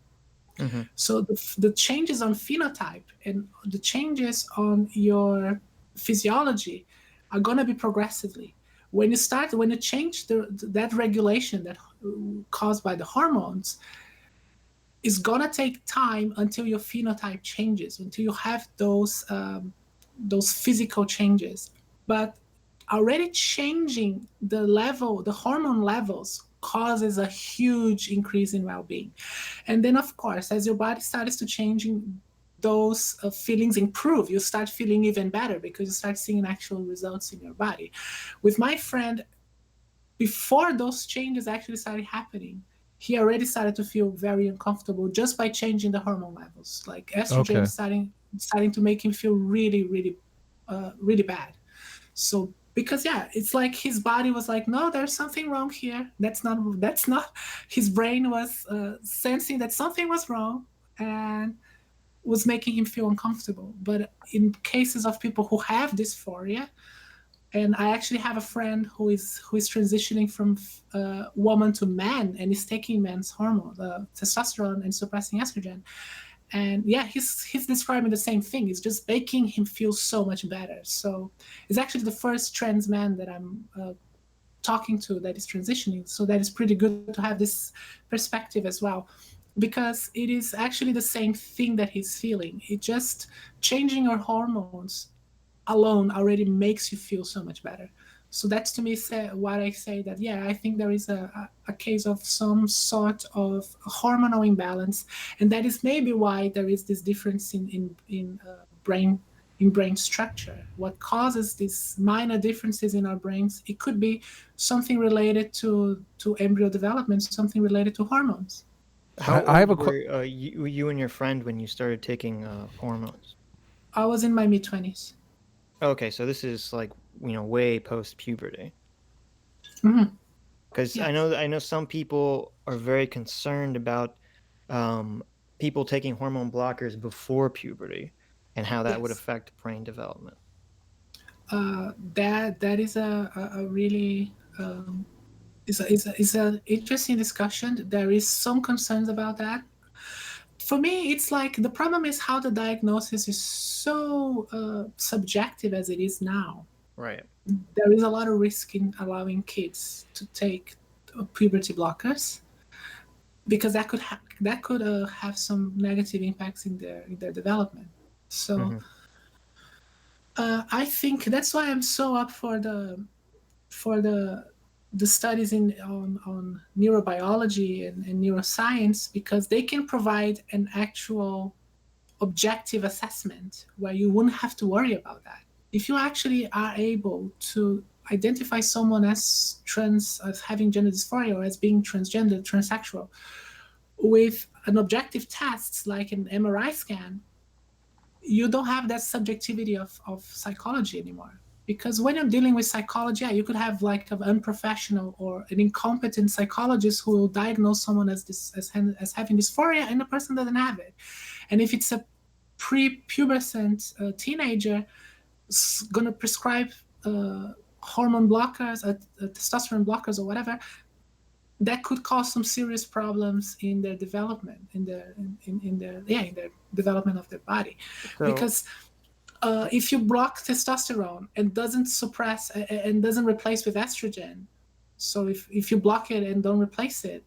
Mm-hmm. So the changes on phenotype and the changes on your physiology are going to be progressively. When you change that regulation that caused by the hormones, it's going to take time until your phenotype changes, until you have those physical changes. But already changing the hormone levels causes a huge increase in well-being. And then, of course, as your body starts to changing, those feelings improve. You start feeling even better because you start seeing actual results in your body. With my friend, before those changes actually started happening, he already started to feel very uncomfortable just by changing the hormone levels. Like estrogen starting to make him feel really, really, really bad. So because it's like his body was like, no, there's something wrong here. That's not. His brain was sensing that something was wrong and was making him feel uncomfortable. But in cases of people who have dysphoria, and I actually have a friend who is transitioning from woman to man and is taking men's hormone, testosterone, and suppressing estrogen. And he's describing the same thing. It's just making him feel so much better. So it's actually the first trans man that I'm talking to that is transitioning. So that is pretty good to have this perspective as well, because it is actually the same thing that he's feeling. It just changing your hormones alone already makes you feel so much better. So that's to me what I say that, I think there is a case of some sort of hormonal imbalance. And that is maybe why there is this difference in brain structure. What causes these minor differences in our brains? It could be something related to embryo development, something related to hormones. How old were you and your friend when you started taking hormones? I was in my mid-20s. Okay, so this is like, way post puberty. Mm-hmm. Because I know some people are very concerned about people taking hormone blockers before puberty and how that would affect brain development. That is a really is an interesting discussion. There is some concerns about that. For me, it's like the problem is how the diagnosis is so subjective as it is now. Right. There is a lot of risk in allowing kids to take puberty blockers because that could have some negative impacts in their development. So I think that's why I'm so up for the studies on neurobiology and neuroscience, because they can provide an actual objective assessment where you wouldn't have to worry about that. If you actually are able to identify someone as having gender dysphoria or as being transgender, transsexual, with an objective test like an MRI scan, you don't have that subjectivity of psychology anymore. Because when you're dealing with psychology, you could have like an unprofessional or an incompetent psychologist who will diagnose someone as having dysphoria and the person doesn't have it. And if it's a prepubescent teenager, it's going to prescribe hormone blockers, testosterone blockers or whatever, that could cause some serious problems in their development, in their development of their body. So, because if you block testosterone and doesn't suppress and doesn't replace with estrogen, so if you block it and don't replace it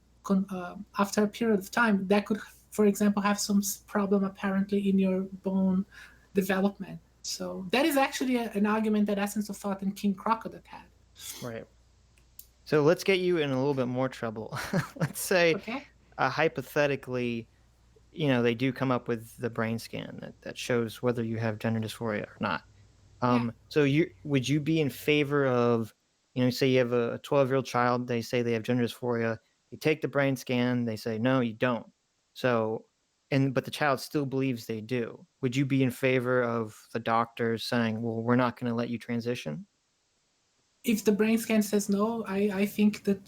after a period of time, that could for example, have some problem apparently in your bone development. So that is actually an argument that Essence of Thought and King Crocodile had. Right. So let's get you in a little bit more trouble. Let's say, Okay. hypothetically, they do come up with the brain scan that shows whether you have gender dysphoria or not. So would you be in favor of, say you have a 12-year-old child, they say they have gender dysphoria, you take the brain scan, they say, no, you don't. So, but the child still believes they do. Would you be in favor of the doctors saying, well, we're not going to let you transition? If the brain scan says no, I think that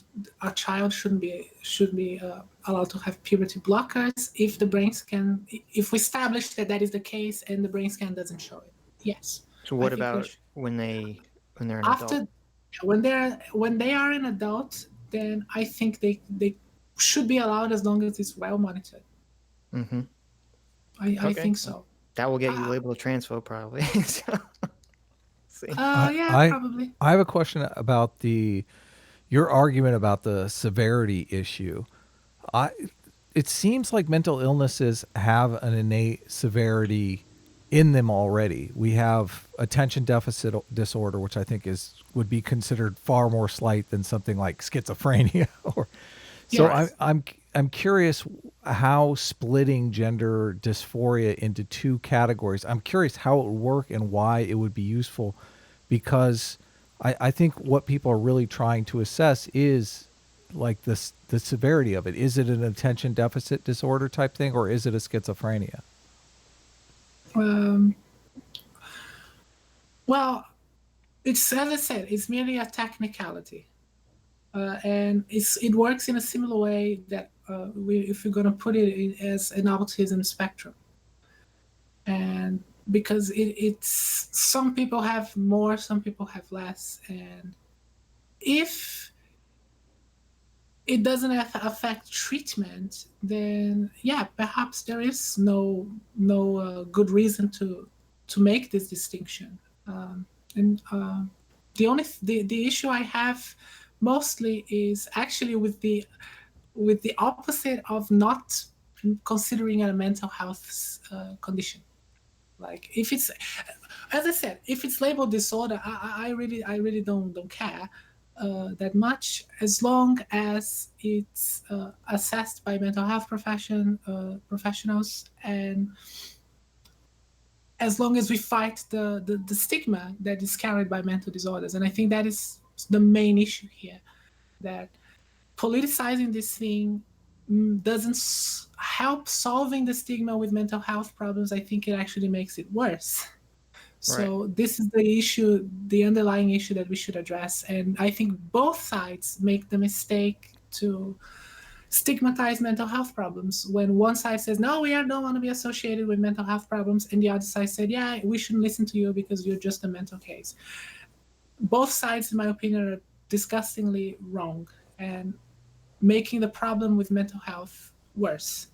a child should be allowed to have puberty blockers if the brain scan, if we establish that that is the case and the brain scan doesn't show it. Yes. So what about when they're an adult? When they are an adult, then I think they should be allowed as long as it's well monitored. Mm-hmm. I think so. That will get you labeled a transphobe probably. Probably. I have a question about your argument about the severity issue. It seems like mental illnesses have an innate severity in them already. We have attention deficit disorder, which I think would be considered far more slight than something like schizophrenia. Yes. I'm curious how splitting gender dysphoria into two categories. I'm curious how it would work and why it would be useful, because I think what people are really trying to assess is like the severity of it. Is it an attention deficit disorder type thing, or is it a schizophrenia? Well, it's, as I said, it's merely a technicality. And it works in a similar way that if you're going to put it as an autism spectrum. And because it's some people have more, some people have less. And if it doesn't affect treatment, then yeah, perhaps there is no good reason to make this distinction. The issue I have mostly is actually with the opposite of not considering a mental health condition. Like if it's, as I said, if it's labeled disorder, I really don't care that much, as long as it's assessed by mental health professionals, and as long as we fight the stigma that is carried by mental disorders. And I think that is the main issue here, that politicizing this thing doesn't help solving the stigma with mental health problems. I think it actually makes it worse. So right. This is the issue, the underlying issue that we should address. And I think both sides make the mistake to stigmatize mental health problems, when one side says, no, we don't want to be associated with mental health problems, and the other side said, yeah, we shouldn't listen to you because you're just a mental case. Both sides, in my opinion, are disgustingly wrong and making the problem with mental health worse.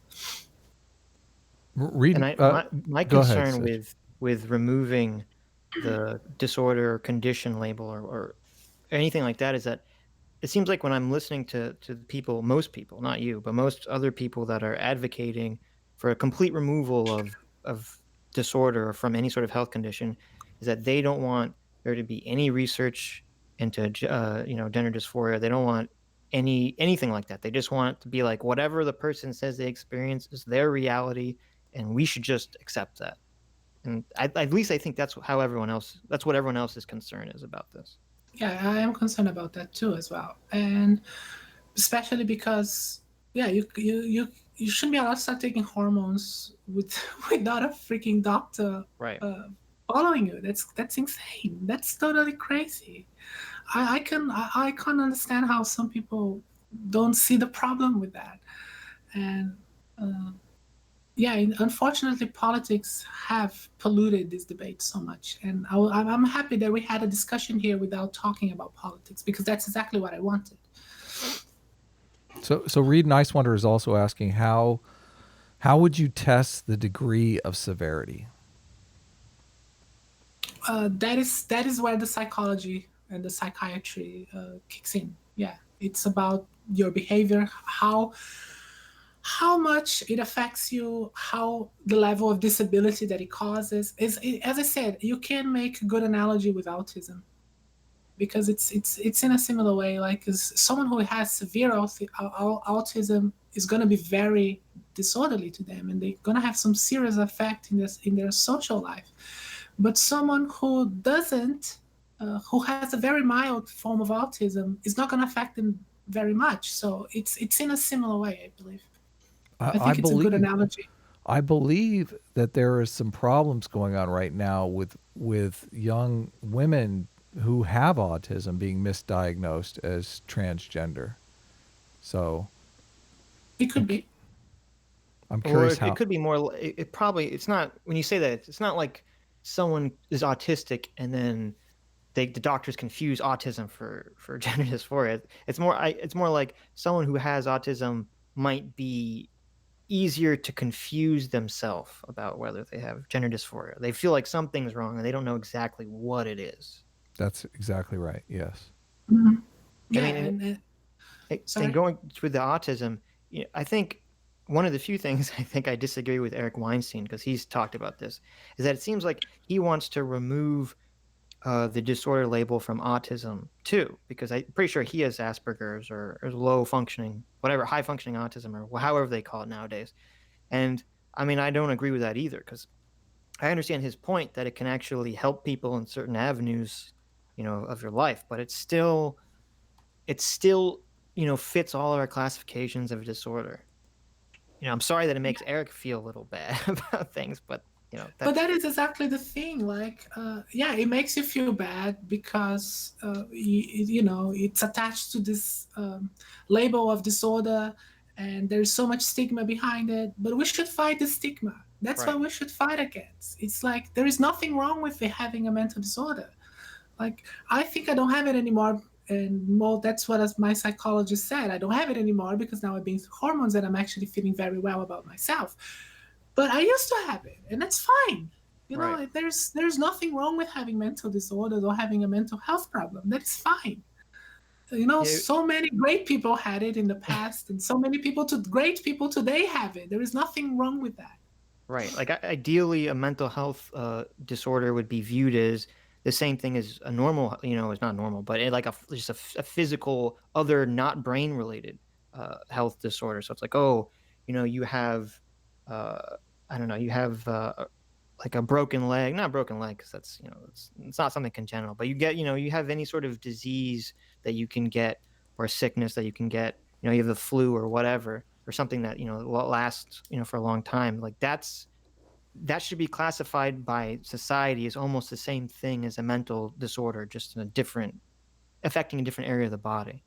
My concern with removing the disorder or condition label or anything like that is that it seems like when I'm listening to people, most people, not you, but most other people that are advocating for a complete removal of disorder or from any sort of health condition, is that they don't want there to be any research into gender dysphoria. They don't want anything like that. They just want it to be like whatever the person says they experience is their reality, and we should just accept that. And at least I think that's what everyone else's concern is about this. Yeah, I am concerned about that too as well, and especially because you shouldn't be allowed to start taking hormones without a freaking doctor following you. That's insane. That's totally crazy. I can't understand how some people don't see the problem with that, and unfortunately, politics have polluted this debate so much. And I'm happy that we had a discussion here without talking about politics, because that's exactly what I wanted. So Reed Nice Wonder is also asking, how would you test the degree of severity? That is where the psychology and the psychiatry kicks in. Yeah, it's about your behavior, how how much it affects you, how the level of disability that it causes as I said, you can make a good analogy with autism, because it's in a similar way. Like, someone who has severe autism is going to be very disorderly to them, and they're going to have some serious effect in their social life. But someone who doesn't, who has a very mild form of autism, is not going to affect them very much. So it's in a similar way, I believe. I think it's a good analogy. I believe that there is some problems going on right now with young women who have autism being misdiagnosed as transgender. So it could be. I'm curious how it could be more. It probably, it's not, when you say that, it's not like someone is autistic and then the doctors confuse autism for gender dysphoria. It's more like someone who has autism might be easier to confuse themselves about whether they have gender dysphoria. They feel like something's wrong and they don't know exactly what it is. That's exactly right. Yes. Mm-hmm. Yeah, I mean, and going with the autism, I think one of the few things I think I disagree with Eric Weinstein, because he's talked about this, is that it seems like he wants to remove the disorder label from autism too, because I'm pretty sure he has Asperger's or low functioning, whatever, high functioning autism, or however they call it nowadays. And I mean, I don't agree with that either, because I understand his point that it can actually help people in certain avenues, of your life, but it's still, fits all our classifications of disorder. I'm sorry that it makes Eric feel a little bad about things, but but that is exactly the thing. Like, it makes you feel bad because it's attached to this label of disorder, and there's so much stigma behind it. But we should fight the stigma. That's what we should fight against. It's like, there is nothing wrong with having a mental disorder. Like, I think I don't have it anymore. And more, that's what my psychologist said. I don't have it anymore because now I've been through hormones and I'm actually feeling very well about myself. But I used to have it, and that's fine. There's nothing wrong with having mental disorders or having a mental health problem. That's fine. So many great people had it in the past, and so many great people today have it. There is nothing wrong with that. Right. Like, ideally, a mental health disorder would be viewed as the same thing as a normal, it's not normal, but just a physical, other, not brain related health disorder. So it's like, you have, I don't know, you have like a broken leg, not broken leg, because that's, it's not something congenital, but you have any sort of disease that you can get, or a sickness that you can get, you have the flu or whatever, or something that, lasts, for a long time. Like, that should be classified by society as almost the same thing as a mental disorder, just in affecting a different area of the body.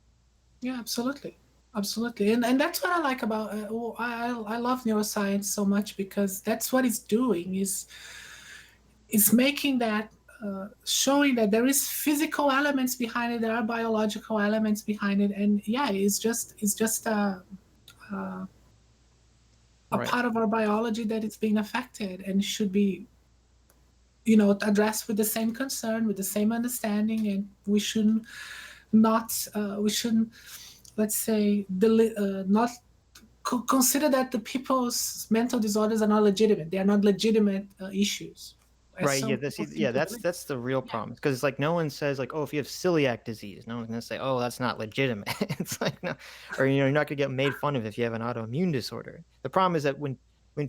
Yeah, absolutely. Absolutely. And that's what I like about, I love neuroscience so much, because that's what it's doing, is making that, showing that there is physical elements behind it, there are biological elements behind it, and it's just a part of our biology that is being affected, and should be, addressed with the same concern, with the same understanding, and we shouldn't, let's say, not consider that the people's mental disorders are not legitimate. They are not legitimate issues. Right. That's the real problem, because it's like, no one says like, if you have celiac disease, no one's gonna say, that's not legitimate. It's like, no, or you're not gonna get made fun of if you have an autoimmune disorder. The problem is that when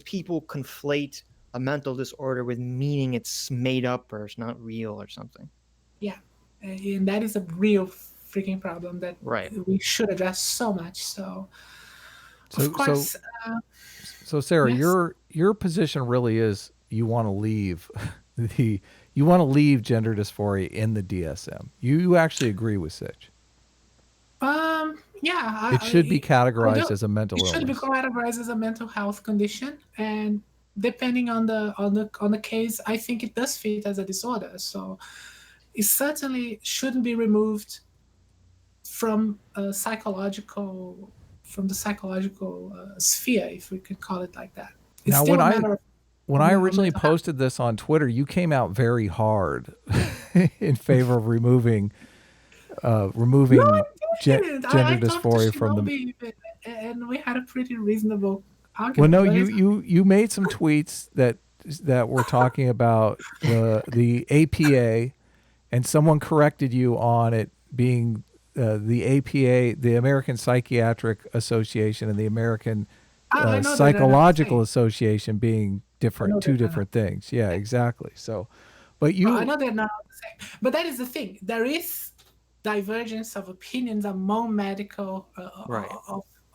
people conflate a mental disorder with meaning it's made up or it's not real or something. Yeah, and that is a real freaking problem that we should address so much. So of course. So Sarah, yes. Your position really is, you want to leave gender dysphoria in the DSM. You actually agree with Sitch? Yeah. It should be categorized as a mental illness. It should be categorized as a mental health condition, and depending on the case, I think it does fit as a disorder. So it certainly shouldn't be removed from the psychological sphere, if we could call it like that. It's now, still when I originally posted this on Twitter, you came out very hard in favor of removing gender dysphoria from the. and we had a pretty reasonable Well, argument. no, But you made some tweets that were talking about the APA, and someone corrected you on it being the APA, the American Psychiatric Association, and the American I know that they're not the Psychological same. Association being know two that they're different things. Yeah, exactly. So, but I you, know they're not the same. But that is the thing. There is divergence of opinions among medical Right.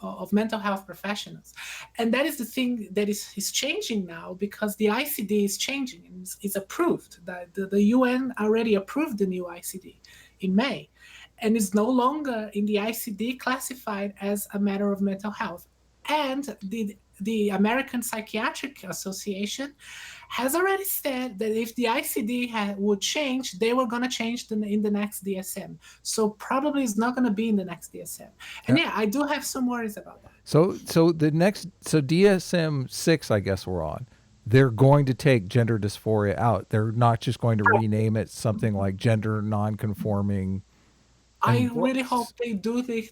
of mental health professionals, and that is the thing that is changing now, because the ICD is changing and is approved. The UN already approved the new ICD in May, and is no longer in the ICD classified as a matter of mental health. And the American Psychiatric Association has already said that if the ICD would change, they were going to change in the next DSM. So probably it's not going to be in the next DSM. And yeah, I do have some worries about that. so DSM 6, I guess we're on. They're going to take gender dysphoria out. They're not just going to rename it something like gender nonconforming. I really hope they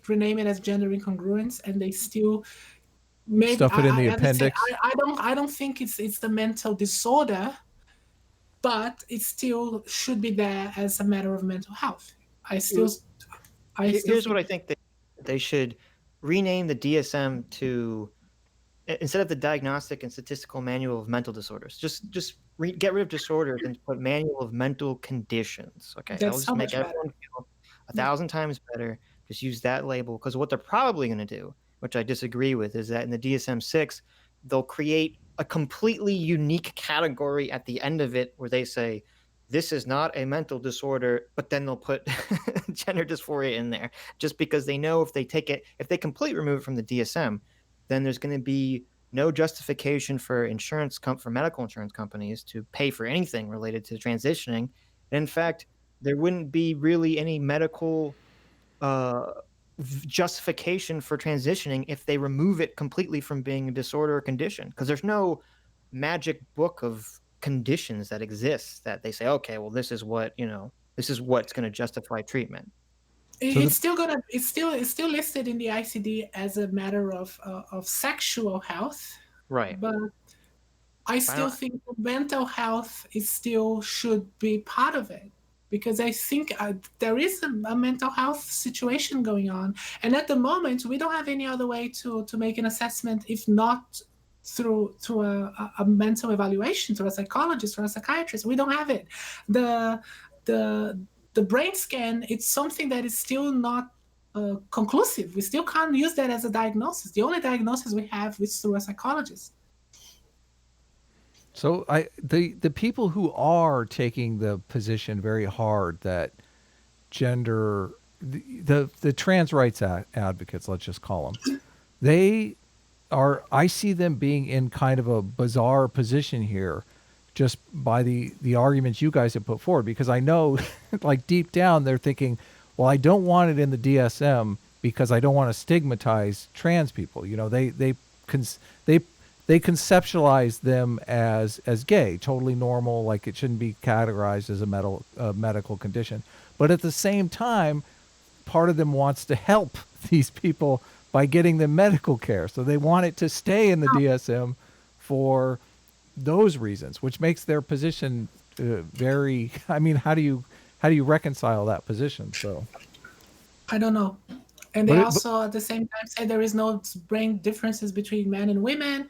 rename it as gender incongruence, and they still maybe Stuff it in the I understand. appendix. I don't think it's the mental disorder, but it still should be there as a matter of mental health. Here's what I think they should rename the DSM to, instead of the Diagnostic and Statistical Manual of Mental Disorders, just get rid of disorders and put Manual of Mental Conditions. Okay, that'll just make everyone feel 1,000 times better. Just use that label, because what they're probably going to do, which I disagree with, is that in the DSM-6, they'll create a completely unique category at the end of it where they say, this is not a mental disorder, but then they'll put gender dysphoria in there, just because they know if they completely remove it from the DSM, then there's going to be no justification for medical insurance companies to pay for anything related to transitioning. And in fact, there wouldn't be really any medical justification for transitioning if they remove it completely from being a disorder or condition, because there's no magic book of conditions that exists that they say, okay, well, this is what's going to justify treatment. It's still listed in the ICD as a matter of sexual health, right? But I still think mental health should be part of it, because I think there is a mental health situation going on, and at the moment we don't have any other way to make an assessment if not through a mental evaluation, through a psychologist or a psychiatrist. We don't have it. The brain scan, it's something that is still not conclusive. We still can't use that as a diagnosis. The only diagnosis we have is through a psychologist. So the people who are taking the position very hard that gender, the trans rights advocates, let's just call them, I see them being in kind of a bizarre position here, just by the arguments you guys have put forward, because I know like deep down they're thinking, well, I don't want it in the DSM because I don't want to stigmatize trans people. You know, they conceptualize them as gay, totally normal, like it shouldn't be categorized as a medical condition. But at the same time, part of them wants to help these people by getting them medical care. So they want it to stay in the DSM for those reasons, which makes their position very, I mean, how do you reconcile that position? So I don't know. And they also at the same time say there is no brain differences between men and women,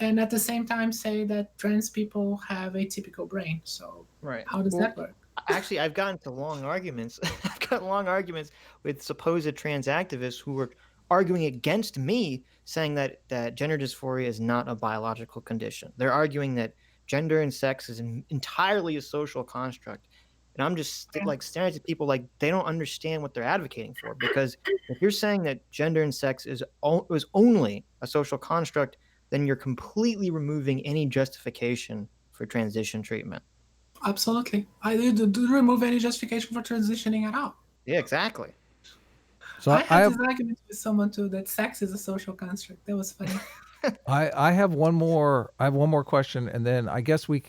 and at the same time say that trans people have atypical brain. So how does that work? Actually, I've gotten to long arguments. I've got long arguments with supposed trans activists who were arguing against me, saying that gender dysphoria is not a biological condition. They're arguing that gender and sex is entirely a social construct. And I'm just like staring at people like they don't understand what they're advocating for. Because if you're saying that gender and sex is only a social construct, then you're completely removing any justification for transition treatment. Absolutely. I do remove any justification for transitioning at all. Yeah, exactly. So I had this argument with someone too that sex is a social construct. That was funny. I have one more question, and then I guess we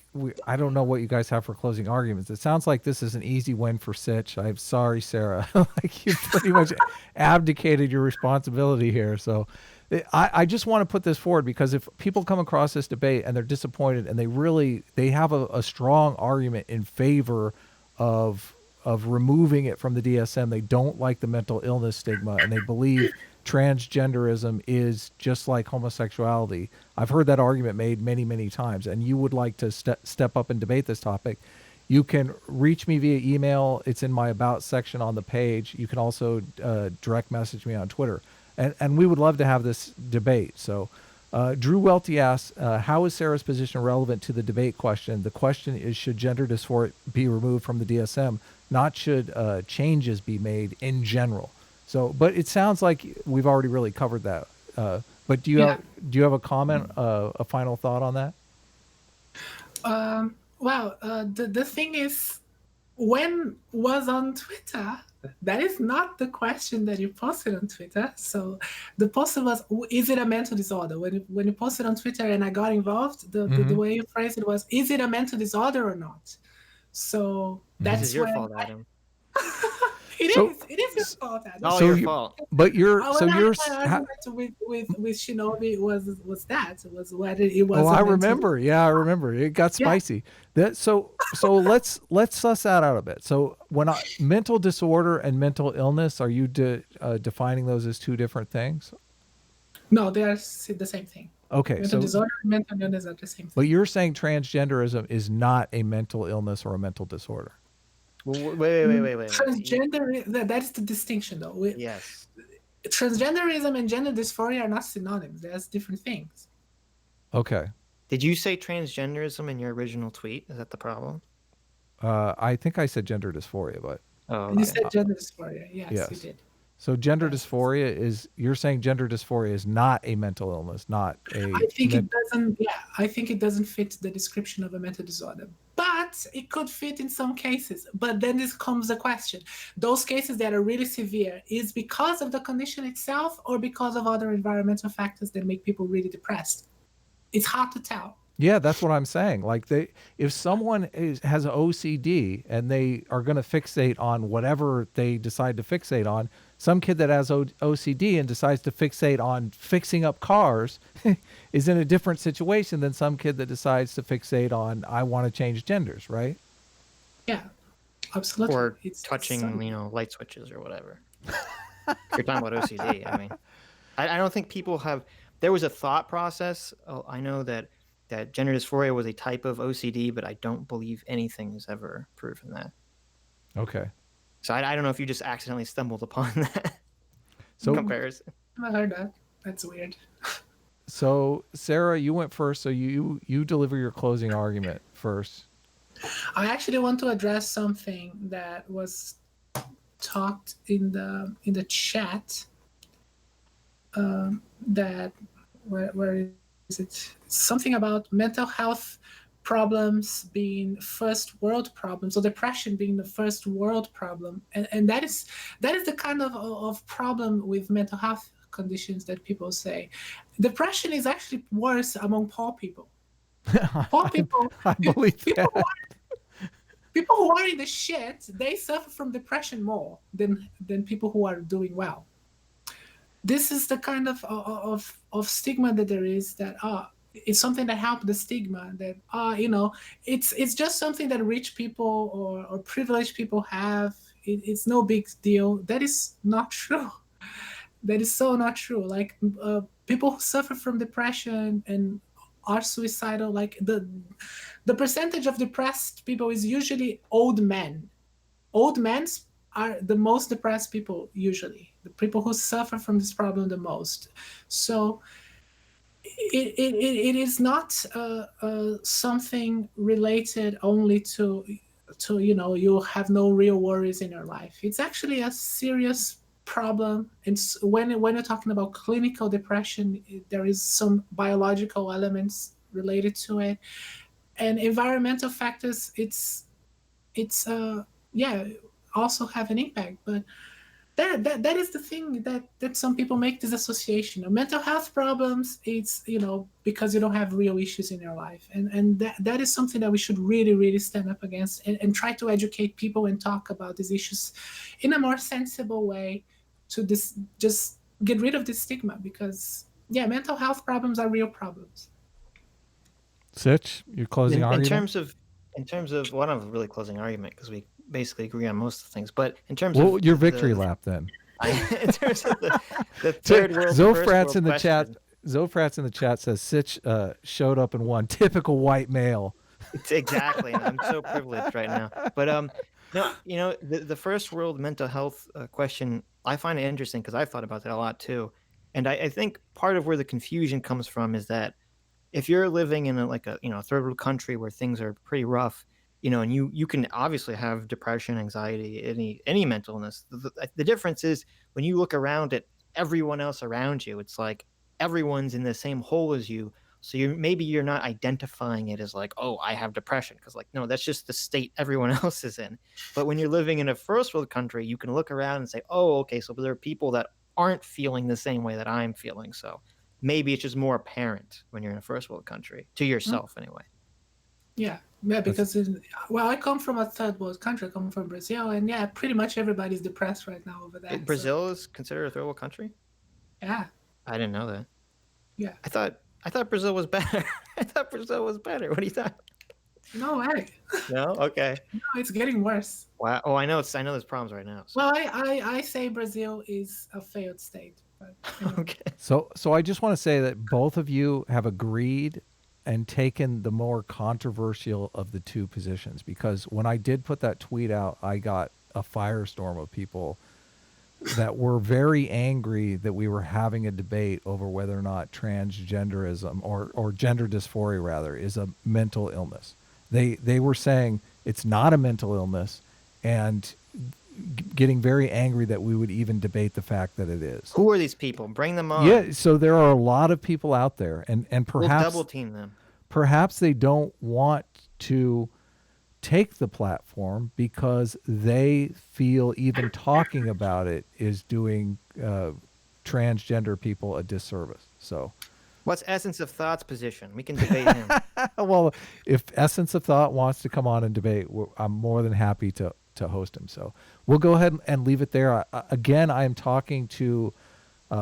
I don't know what you guys have for closing arguments. It sounds like this is an easy win for Sitch. I'm sorry, Sarah. Like you pretty much abdicated your responsibility here. So I just want to put this forward because if people come across this debate and they're disappointed and they have a strong argument in favor of removing it from the DSM, they don't like the mental illness stigma and they believe transgenderism is just like homosexuality. I've heard that argument made many, many times, and you would like to step up and debate this topic. You can reach me via email. It's in my About section on the page. You can also direct message me on Twitter. And we would love to have this debate. So Drew Welty asks, how is Sarah's position relevant to the debate question? The question is, should gender dysphoria be removed from the DSM? Not should changes be made in general. So, but it sounds like we've already really covered that. But do you have a comment, a final thought on that? Well, the thing is, when was on Twitter, that is not the question that you posted on Twitter. So the post was, is it a mental disorder? When you posted on Twitter and I got involved, the way you phrased it was, is it a mental disorder or not? So that's This is your fault, Adam. It is your fault, Adam. All your fault. But you're my argument with Shinobi was whether it was. Oh, I remember. Yeah, I remember. It got spicy. So let's suss that out a bit. So mental disorder and mental illness, are you defining those as two different things? No, they are the same thing. Okay, mental disorder and mental illness are the same thing. But you're saying transgenderism is not a mental illness or a mental disorder. Well, wait. Transgender, that is the distinction, though. Yes. Transgenderism and gender dysphoria are not synonyms. They're different things. Okay. Did you say transgenderism in your original tweet? Is that the problem? I think I said gender dysphoria, but... Okay. You said gender dysphoria. Yes, you did. So gender dysphoria you're saying gender dysphoria is not a mental illness, not a... I think it doesn't fit the description of a mental disorder. But it could fit in some cases. But then this comes the question. Those cases that are really severe is because of the condition itself or because of other environmental factors that make people really depressed? It's hard to tell. Yeah, that's what I'm saying. Like if someone has OCD and they are going to fixate on whatever they decide to fixate on, some kid that has OCD and decides to fixate on fixing up cars is in a different situation than some kid that decides to fixate on, I want to change genders, right? Yeah, absolutely. Or touching, light switches or whatever. You're talking about OCD. I mean, I don't think people have, there was a thought process. I know that gender dysphoria was a type of OCD, but I don't believe anything has ever proven that. Okay. So I don't know if you just accidentally stumbled upon that comparison. I heard that. That's weird. So Sarah, you went first. So you deliver your closing argument first. I actually want to address something that was talked in the chat. Where is it? Something about mental health problems being first world problems, or depression being the first world problem, and that is the kind of problem with mental health conditions that people say depression is actually worse among poor people. Poor people, I believe people who are in the shit, they suffer from depression more than people who are doing well. This is the kind of stigma that there is, that it's something that helped the stigma that it's just something that rich people or privileged people have. It's no big deal. That is not true. That is so not true. Like people who suffer from depression and are suicidal, like the percentage of depressed people is usually old men. Old men are the most depressed people, usually the people who suffer from this problem the most. So it is not something related only to you have no real worries in your life. It's actually a serious problem. And when you're talking about clinical depression, there is some biological elements related to it, and environmental factors. It's also have an impact, but that is the thing that some people make this association of mental health problems. It's because you don't have real issues in your life, and that is something that we should really, really stand up against and try to educate people and talk about these issues in a more sensible way to just get rid of this stigma, because Yeah, mental health problems are real problems. Sitch, your closing In argument? terms of, well, I don't have a really closing argument because we basically agree on most of the things. But in terms Well, of your victory lap then. in terms of the third world, Zofrats first world in the question, chat. Zofrats in the chat says Sitch showed up and won. Typical white male. It's exactly. I'm so privileged right now. But no, you know, the first world mental health question, I find it interesting because I've thought about that a lot too. And I think part of where the confusion comes from is that if you're living in a third world country where things are pretty rough, you know, and you can obviously have depression, anxiety, any mental illness. The difference is when you look around at everyone else around you, it's like everyone's in the same hole as you. So maybe you're not identifying it as like, oh, I have depression, because like, no, that's just the state everyone else is in. But when you're living in a first world country, you can look around and say, oh, okay, so there are people that aren't feeling the same way that I'm feeling. So maybe it's just more apparent when you're in a first world country to yourself anyway. Yeah, because I come from a third world country. I come from Brazil, and yeah, pretty much everybody's depressed right now over there. Brazil is considered a third world country? Yeah. I didn't know that. Yeah. I thought Brazil was better. I thought Brazil was better. What do you think? No way. No? Okay. No, it's getting worse. Wow. Oh, I know there's problems right now. So. Well, I say Brazil is a failed state. But, anyway. Okay. So I just want to say that both of you have agreed and taken the more controversial of the two positions, because when I did put that tweet out, I got a firestorm of people that were very angry that we were having a debate over whether or not transgenderism or gender dysphoria rather is a mental illness. They were saying it's not a mental illness and getting very angry that we would even debate the fact that it is. Who are these people? Bring them on. Yeah, so there are a lot of people out there, and perhaps we'll double team them. Perhaps they don't want to take the platform because they feel even talking about it is doing transgender people a disservice. So, what's Essence of Thought's position? We can debate him. Well, if Essence of Thought wants to come on and debate, I'm more than happy to host him. So we'll go ahead and leave it there. Again, I am talking to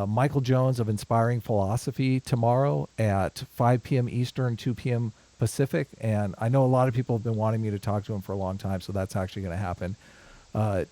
Michael Jones of Inspiring Philosophy tomorrow at 5 p.m. Eastern, 2 p.m. Pacific. And I know a lot of people have been wanting me to talk to him for a long time, so that's actually going to happen.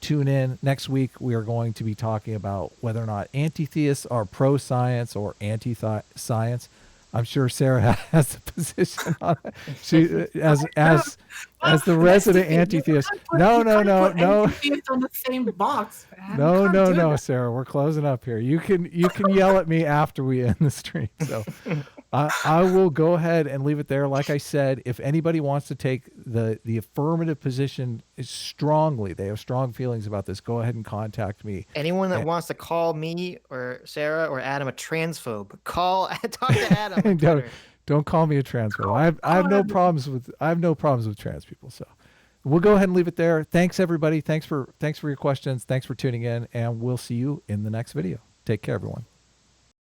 Tune in. Next week, we are going to be talking about whether or not anti-theists are pro-science or anti-science. I'm sure Sarah has a position on it. She, as the resident anti-theist. No. On the same box, man. No, Sarah. We're closing up here. You can yell at me after we end the stream. So I will go ahead and leave it there. Like I said, if anybody wants to take the affirmative position strongly, they have strong feelings about this, go ahead and contact me. Anyone that wants to call me or Sarah or Adam a transphobe, talk to Adam. Don't call me a transphobe. I have no problems with trans people. So we'll go ahead and leave it there. Thanks everybody. Thanks for your questions. Thanks for tuning in, and we'll see you in the next video. Take care, everyone.